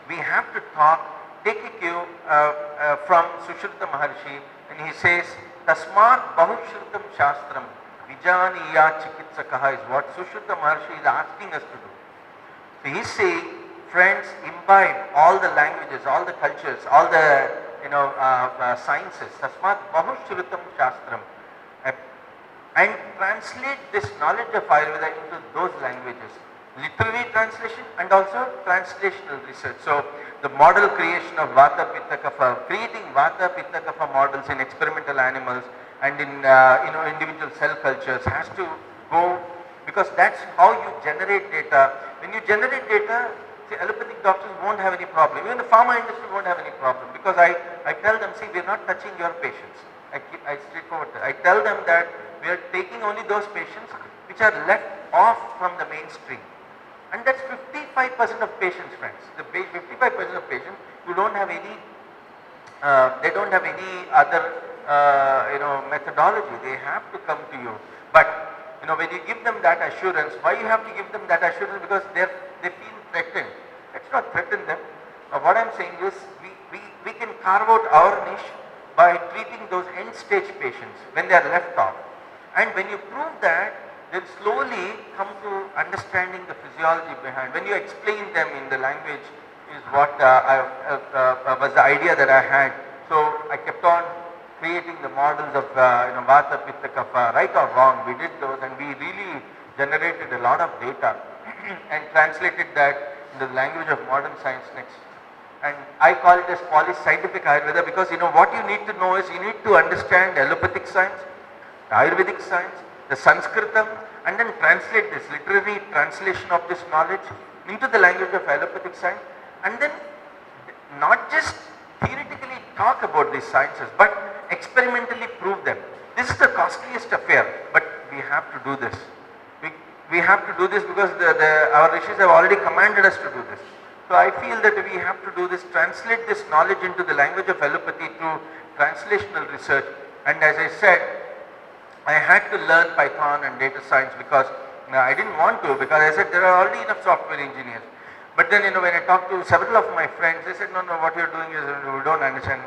We have to talk, take a cue from Sushruta Maharshi, and he says, Tasmat Bahushrutam Shastram Vijaniya Chikitsakaha is what Sushruta Maharshi is asking us to do. So he is saying, friends, imbibe all the languages, all the cultures, all the sciences, Tasmat Bahushrutam Shastram, and translate this knowledge of Ayurveda into those languages. literary translation and also translational research. So the model creation of Vata, Pitta, Kapha, creating Vata, Pitta, Kapha models in experimental animals and in individual cell cultures has to go, because that's how you generate data. When you generate data, see, allopathic doctors won't have any problem. Even the pharma industry won't have any problem, because I tell them, see, we are not touching your patients. I straightforward. I tell them that we are taking only those patients which are left off from the mainstream. And that's 55% of patients, friends. The 55% of patients who don't have any, they don't have any other, methodology. They have to come to you. But when you give them that assurance, why you have to give them that assurance? Because they feel threatened. Let's not threaten them. What I'm saying is, we can carve out our niche by treating those end stage patients when they are left off. And when you prove that, they'll slowly come to understanding the physiology behind. When you explain them in the language is what was the idea that I had. So I kept on creating the models of Vata, Pitta, Kapha, right or wrong. We did those and we really generated a lot of data and translated that into the language of modern science next. And I call it as polyscientific Ayurveda, because what you need to know is you need to understand allopathic science, Ayurvedic science, the Sanskritam, and then translate this literary translation of this knowledge into the language of allopathic science, and then not just theoretically talk about these sciences, but experimentally prove them. This is the costliest affair, but we have to do this. We have to do this because our rishis have already commanded us to do this. So I feel that we have to do this, translate this knowledge into the language of allopathy through translational research. And as I said, I had to learn Python and data science because I didn't want to, because I said there are already enough software engineers. But then when I talked to several of my friends, they said, no, what you're doing is we don't understand,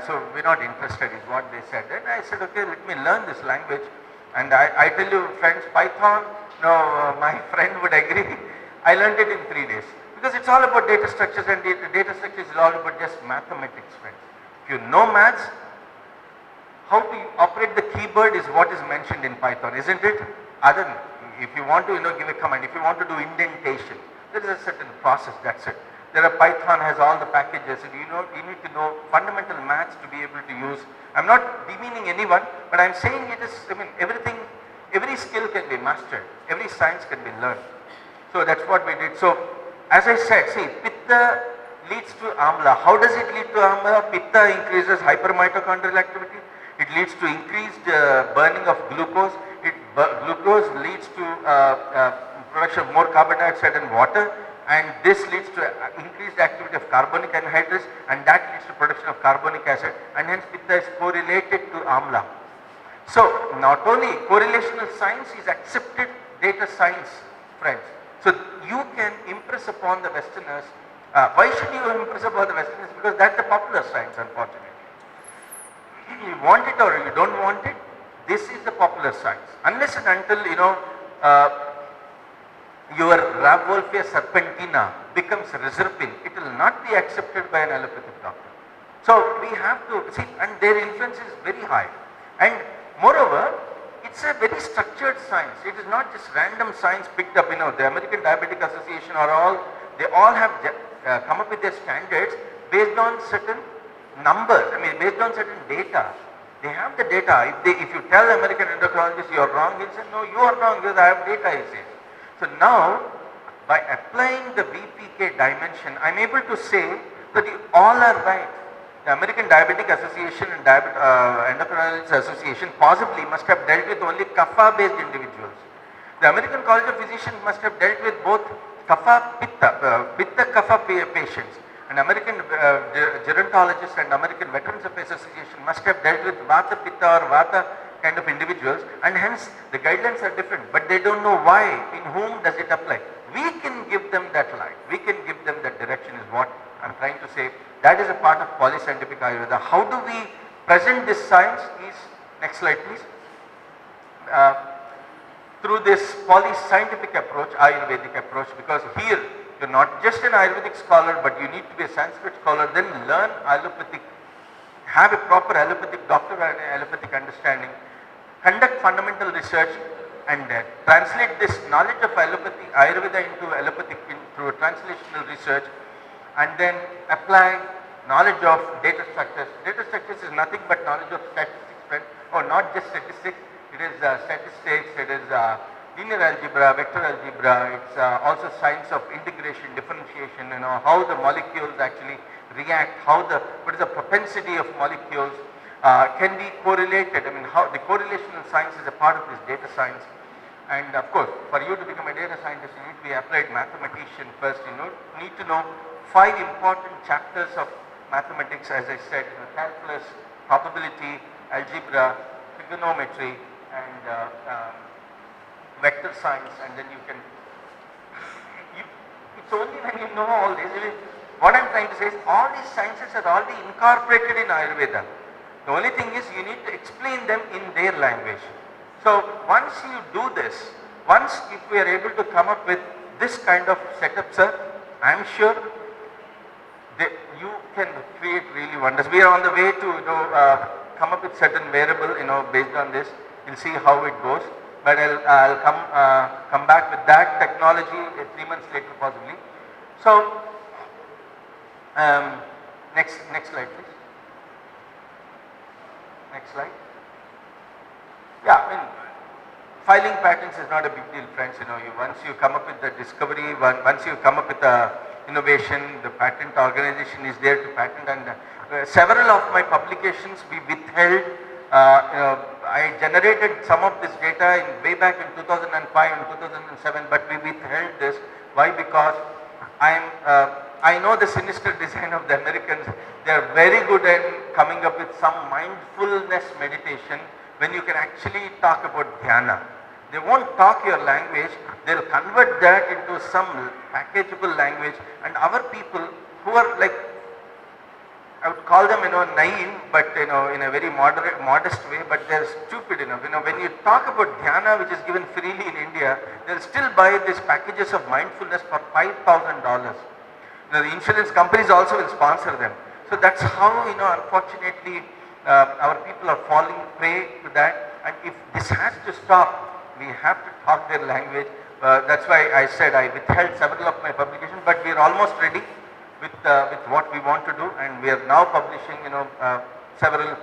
so we're not interested is what they said. Then I said, okay, let me learn this language. And I tell you friends, Python, my friend would agree, I learned it in 3 days. Because it's all about data structures, and data structures is all about just mathematics, friends. If you know maths, how to operate the keyboard is what is mentioned in Python, isn't it? If you want to give a command, if you want to do indentation, there is a certain process, that's it. Python has all the packages, and you need to know fundamental maths to be able to use. I'm not demeaning anyone, but I'm saying it is, every skill can be mastered, every science can be learned. So that's what we did. So as I said, see, Pitta leads to Amla. How does it lead to Amla? Pitta increases hypermitochondrial activity. It leads to increased burning of glucose. Glucose leads to production of more carbon dioxide and water, and this leads to increased activity of carbonic anhydrous, and that leads to production of carbonic acid, and hence Pitta is correlated to Amla. So not only correlational science is accepted data science, friends. So you can impress upon the Westerners. Why should you impress upon the Westerners? Because that's the popular science, unfortunately. You want it or you don't want it, this is the popular science. Unless and until your Rhabwolfia serpentina becomes reserpine, it will not be accepted by an allopathic doctor. So we have to see, and their influence is very high. And moreover, it's a very structured science. It is not just random science picked up. The American Diabetic Association they all have come up with their standards based on certain numbers. Based on certain data. They have the data. If you tell American endocrinologist you are wrong, he'll say, no, you are wrong because I have data, he says. So now, by applying the VPK dimension, I'm able to say that you all are right. The American Diabetic Association and Endocrinologists Association possibly must have dealt with only kapha-based individuals. The American College of Physicians must have dealt with both kapha, pitta kapha patients. And American Gerontologists and American Veterans Affairs Association must have dealt with Vata, Pitta or Vata kind of individuals, and hence the guidelines are different, but they don't know why, in whom does it apply. We can give them that light, we can give them that direction is what I'm trying to say. That is a part of polyscientific Ayurveda. How do we present this science is, next slide please, through this polyscientific approach, Ayurvedic approach, because here you're not just an Ayurvedic scholar, but you need to be a Sanskrit scholar, then learn allopathic, have a proper allopathic doctor and allopathic understanding, conduct fundamental research, and translate this knowledge of allopathy, Ayurveda into allopathic through translational research, and then apply knowledge of data structures. Data structures is nothing but knowledge of statistics, friend. Oh, not just statistics, it is statistics, it is linear algebra, vector algebra, it's also science of integration, differentiation, how the molecules actually react, what is the propensity of molecules, can be correlated. I mean, how the correlational science is a part of this data science. And of course, for you to become a data scientist, you need to be applied mathematician first. You need to know 5 important chapters of mathematics, as I said, calculus, probability, algebra, trigonometry, and vector science, and then you can, it's only when you know all this. What I am trying to say is all these sciences are already incorporated in Ayurveda. The only thing is you need to explain them in their language. So once you do this, if we are able to come up with this kind of setup, sir, I am sure that you can create really wonders. We are on the way to come up with certain variable, based on this. We'll see how it goes. But I'll come back with that technology 3 months later possibly. So next slide please. Next slide. Yeah, I mean, filing patents is not a big deal, friends. Once you come up with the discovery, once you come up with the innovation, the patent organization is there to patent, and several of my publications we withheld. I generated some of this data way back in 2005 and 2007, but we withheld this. Why? Because I know the sinister design of the Americans. They are very good at coming up with some mindfulness meditation when you can actually talk about dhyana. They won't talk your language, they'll convert that into some packageable language, and our people who are like, I would call them, naive, but in a very modest way, but they're stupid enough. When you talk about dhyana, which is given freely in India, they'll still buy these packages of mindfulness for $5,000. The insurance companies also will sponsor them. So that's how, unfortunately, our people are falling prey to that. And if this has to stop, we have to talk their language. That's why I said I withheld several of my publications, but we are almost ready with what we want to do, and we are now publishing, several.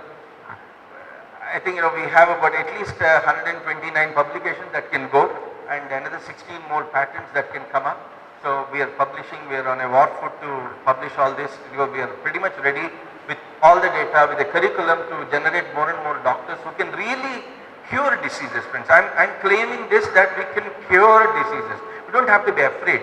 I think we have about at least 129 publications that can go, and another 16 more patents that can come up. So we are publishing. We are on a war foot to publish all this. We are pretty much ready with all the data, with a curriculum to generate more and more doctors who can really cure diseases, friends. I'm claiming this, that we can cure diseases. We don't have to be afraid.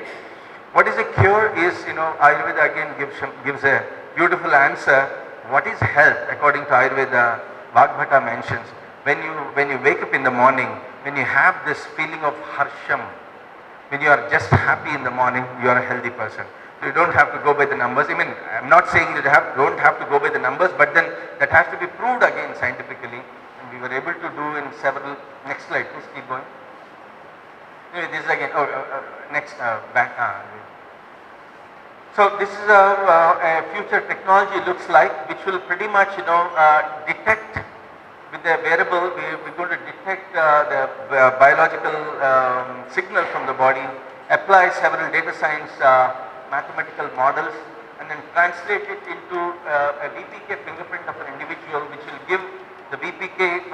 What is a cure is, Ayurveda again gives a beautiful answer. What is health according to Ayurveda? Vagbhata mentions, when you wake up in the morning, when you have this feeling of harsham, when you are just happy in the morning, you are a healthy person. So you don't have to go by the numbers. I mean, I'm not saying you don't have to go by the numbers, but then that has to be proved again scientifically. And we were able to do in several. Next slide, please keep going. Anyway, this is again. Next back. So this is a future technology looks like, which will pretty much detect with the wearable. We're going to detect the biological signal from the body, apply several data science mathematical models, and then translate it into a VPK fingerprint of an individual, which will give the VPK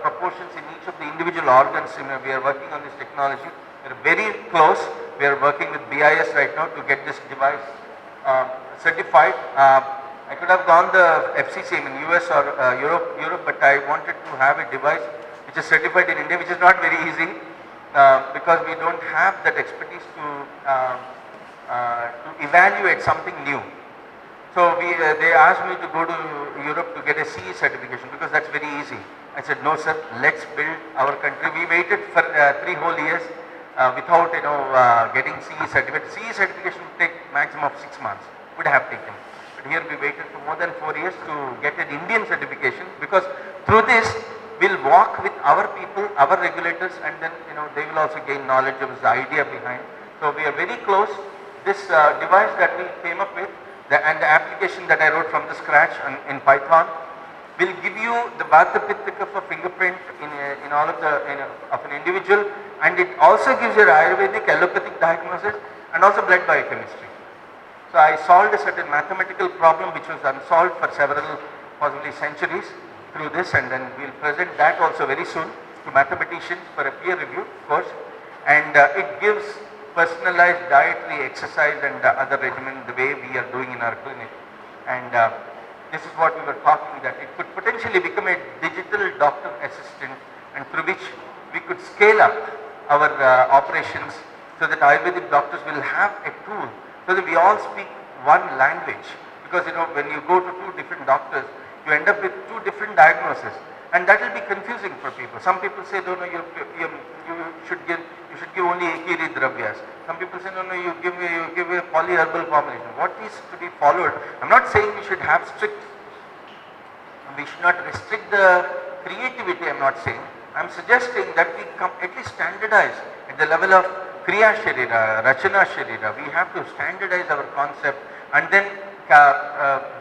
proportions in each of the individual organs. We are working on this technology. We are very close. We are working with BIS right now to get this device certified. I could have gone the FCC in US or Europe, but I wanted to have a device which is certified in India, which is not very easy because we don't have that expertise to evaluate something new. So they asked me to go to Europe to get a CE certification because that's very easy. I said, no sir, let's build our country. We waited for 3 whole years without getting CE certificate. CE certification would take maximum of 6 months, would have taken. But here we waited for more than 4 years to get an Indian certification, because through this we'll walk with our people, our regulators, and then they will also gain knowledge of the idea behind. So we are very close. This device that we came up with, and the application that I wrote from the scratch in Python, will give you the Vata Pitta Kapha fingerprint in all of of an individual, and it also gives you Ayurvedic allopathic diagnosis and also blood biochemistry. So I solved a certain mathematical problem which was unsolved for several, possibly centuries through this, and then we'll present that also very soon to mathematicians for a peer review course, and it gives personalized dietary exercise and other regimen the way we are doing in our clinic. And this is what we were talking, that it could potentially become a digital doctor assistant, and through which we could scale up our operations so that Ayurvedic doctors will have a tool so that we all speak one language. Because when you go to two different doctors, you end up with two different diagnoses, and that will be confusing for people. Some people say, no, you should give only Ekiri Dravyas. Some people say, no, you give a polyherbal formulation. What is to be followed? I'm not saying we should not restrict the creativity, I'm not saying. I'm suggesting that we at least standardize at the level of Kriya Sharira, Rachana Sharira. We have to standardize our concept and then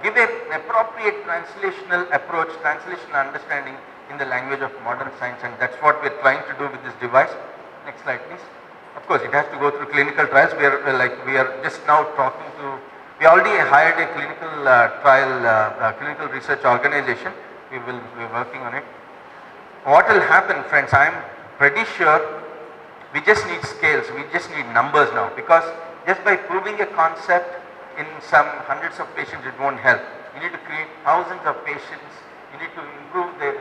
give an appropriate translational approach, translational understanding in the language of modern science, and that's what we're trying to do with this device. Next slide, please. Of course, it has to go through clinical trials. We are just now talking to. We already hired a clinical clinical research organization. We're working on it. What will happen, friends? I'm pretty sure we just need scales. We just need numbers now, because just by proving a concept in some hundreds of patients, it won't help. You need to create thousands of patients. You need to improve their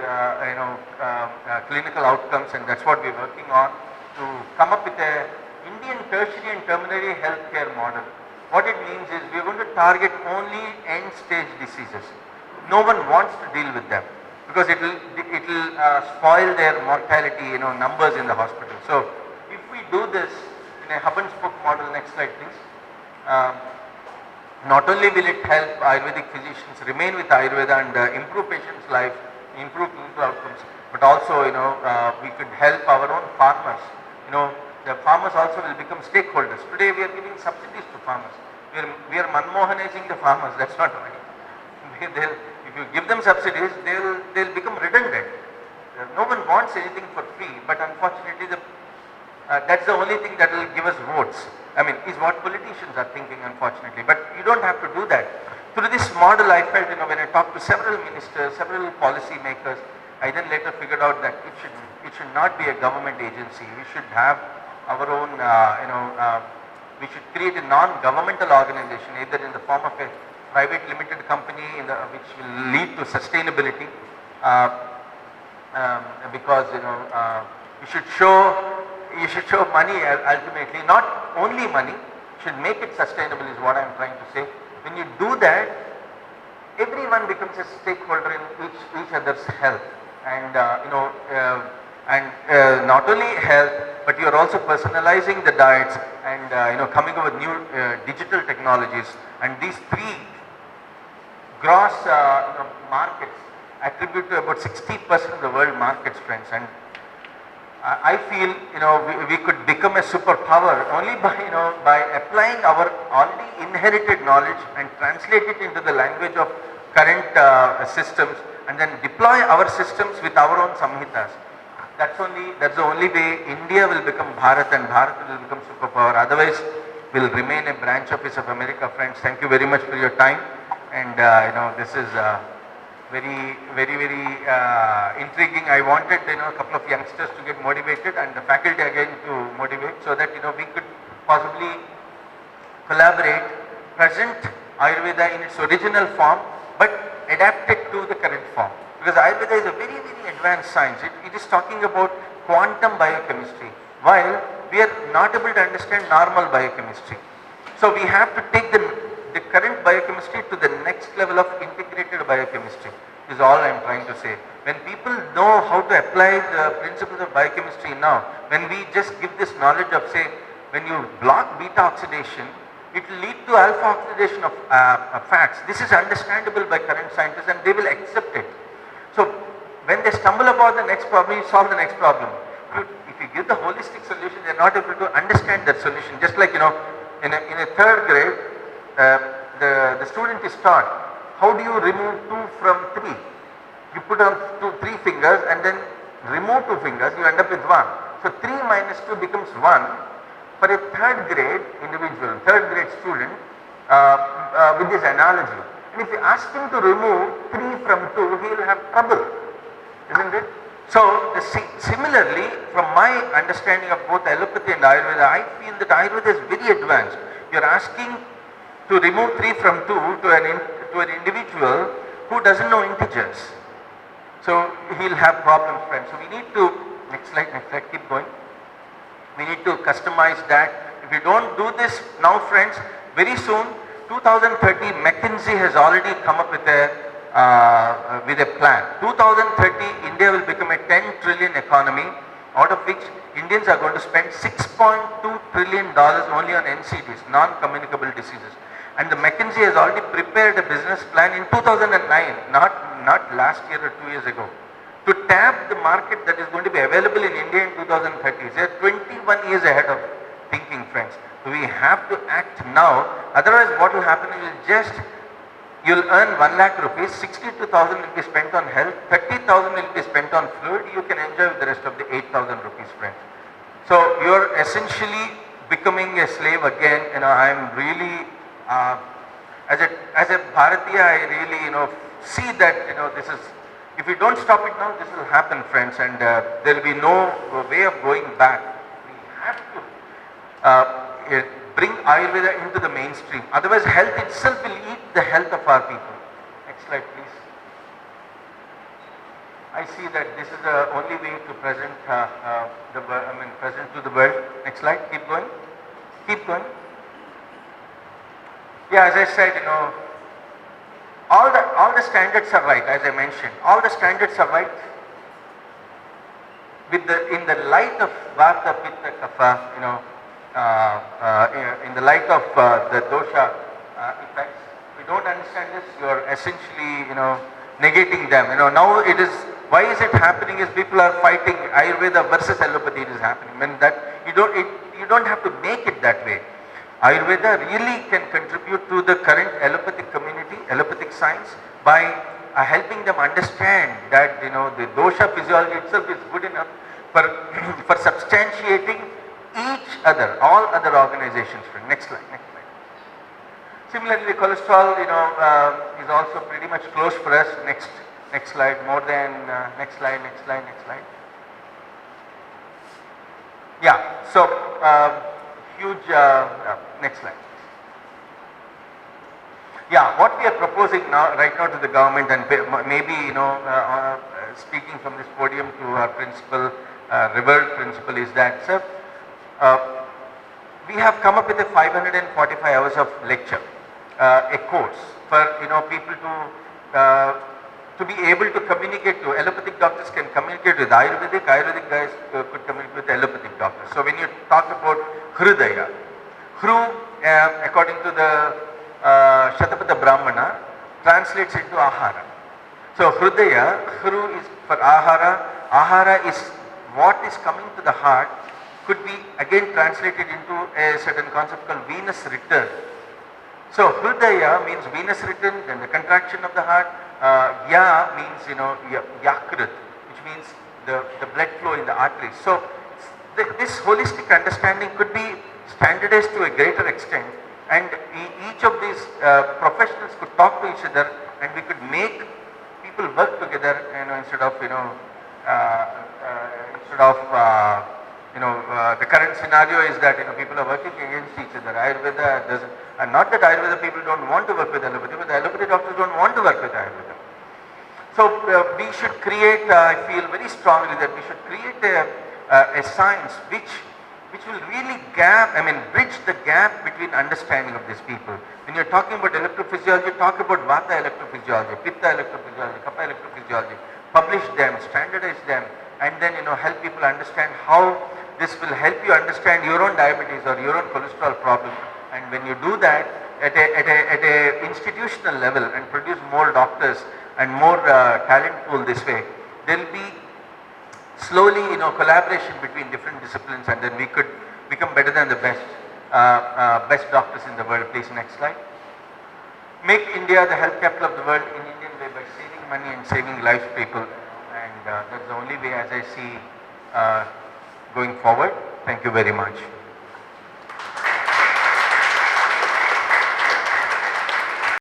clinical outcomes, and that's what we're working on, to come up with a Indian tertiary and tertiary healthcare model. What it means is we're going to target only end stage diseases. No one wants to deal with them because it will spoil their mortality, numbers in the hospital. So if we do this in a hub and spoke model, next slide please. Not only will it help Ayurvedic physicians remain with Ayurveda and improve patients' lives, improve clinical outcomes, but also we could help our own farmers. The farmers also will become stakeholders. Today we are giving subsidies to farmers. We are manmohanizing the farmers. That's not right. If you give them subsidies, they'll become redundant. No one wants anything for free, but unfortunately that's the only thing that will give us votes. Is what politicians are thinking, unfortunately. But you don't have to do that. Through this model, I felt, when I talked to several ministers, several policy makers, I then later figured out that it should not be a government agency. We should have our own, we should create a non-governmental organization, either in the form of a private limited company, which will lead to sustainability, because you should show money ultimately, not only money, should make it sustainable is what I am trying to say. When you do that, everyone becomes a stakeholder in each other's health, and not only health, but you are also personalizing the diets and coming up with new digital technologies, and these three gross markets attribute to about 60% of the world markets, friends. And I feel we could become a superpower only by applying our already inherited knowledge and translate it into the language of current systems, and then deploy our systems with our own samhitas. That's the only way India will become Bharat, and Bharat will become superpower. Otherwise, will remain a branch office of America, friends. Thank you very much for your time, and this is very, very, very intriguing. I wanted a couple of youngsters to get motivated, and the faculty again to motivate, so that we could possibly collaborate, present Ayurveda in its original form, but adapt it to the current form. Because Ayurveda is a very, very advanced science. It is talking about quantum biochemistry, while we are not able to understand normal biochemistry. So we have to take the current biochemistry to the next level of integrated biochemistry, is all I am trying to say. When people know how to apply the principles of biochemistry now, when we just give this knowledge of, say, when you block beta oxidation, it will lead to alpha oxidation of fats. This is understandable by current scientists, and they will accept it. So when they stumble upon the next problem, you solve the next problem. If you give the holistic solution, they are not able to understand that solution. Just like in a third grade, the student is taught, how do you remove 2 from 3? You put on three fingers and then remove two fingers, you end up with 1. So 3 minus 2 becomes 1 for a third grade individual, third grade student with this analogy. And if you ask him to remove 3 from 2, he will have trouble, isn't it? So similarly, from my understanding of both allopathy and Ayurveda, I feel that Ayurveda is very advanced. You are asking to remove 3 from 2 to an individual who doesn't know integers. So he'll have problems, friends. So we need to, next slide, keep going. We need to customize that. If we don't do this now, friends, very soon, 2030, McKinsey has already come up with a plan. 2030, India will become a 10 trillion economy, out of which Indians are going to spend $6.2 trillion only on NCDs, non-communicable diseases. And the McKinsey has already prepared a business plan in 2009, not last year or 2 years ago, to tap the market that is going to be available in India in 2030. They are 21 years ahead of thinking, friends. So we have to act now. Otherwise, what will happen is you'll earn 1 lakh rupees, 62,000 will be spent on health, 30,000 will be spent on fluid. You can enjoy the rest of the 8,000 rupees, friends. So you're essentially becoming a slave again. I'm really as a Bharatiya, I really see that this is, if we don't stop it now, this will happen, friends, and there will be no way of going back. We have to bring Ayurveda into the mainstream. Otherwise, health itself will eat the health of our people. Next slide, please. I see that this is the only way to present present to the world. Next slide. Keep going. Keep going. Yeah, as I said, all the standards are right, as I mentioned. All the standards are right. In the light of Vata, Pitta, Kapha, in the light of the dosha effects, if you don't understand this, you are essentially, negating them. Now it is, why is it happening is people are fighting Ayurveda versus allopathy. It is happening. When that you don't have to make it that way. Ayurveda really can contribute to the current allopathic community, allopathic science, by helping them understand that the dosha physiology itself is good enough for substantiating all other organizations. Next slide. Similarly, the cholesterol is also pretty much close for us. Next slide. More than next slide. Yeah. So huge. Next slide. Yeah, what we are proposing right now to the government, and maybe speaking from this podium to our principal, revered principal, is that, sir, we have come up with a 545 hours of lecture, a course for people to be able to communicate to. Allopathic doctors can communicate with Ayurvedic guys could communicate with allopathic doctors. So when you talk about Hrudaya, Hru, according to the Shatapada Brahmana, translates into Ahara. So Hrudaya, Hru is for Ahara. Ahara is what is coming to the heart, could be again translated into a certain concept called venous return. So Hrudaya means venous return, then the contraction of the heart. Ya means Yakrit, which means the blood flow in the arteries. So this holistic understanding could be standardized to a greater extent, and each of these professionals could talk to each other, and we could make people work together, instead of the current scenario is that people are working against each other. Ayurveda doesn't, and not that Ayurveda people don't want to work with allopathy, but the allopathy doctors don't want to work with Ayurveda. So we should create, I feel very strongly that we should create a science which will really bridge the gap between understanding of these people. When you're talking about electrophysiology, talk about Vata electrophysiology, Pitta electrophysiology, Kapha electrophysiology, publish them, standardize them, and then help people understand how this will help you understand your own diabetes or your own cholesterol problem. And when you do that at a institutional level and produce more doctors and more talent pool this way, there will be slowly collaboration between different disciplines, and then we could become better than the best doctors in the world. Please, next slide. Make India the health capital of the world in Indian way by saving money and saving lives, people. And that's the only way as I see going forward. Thank you very much.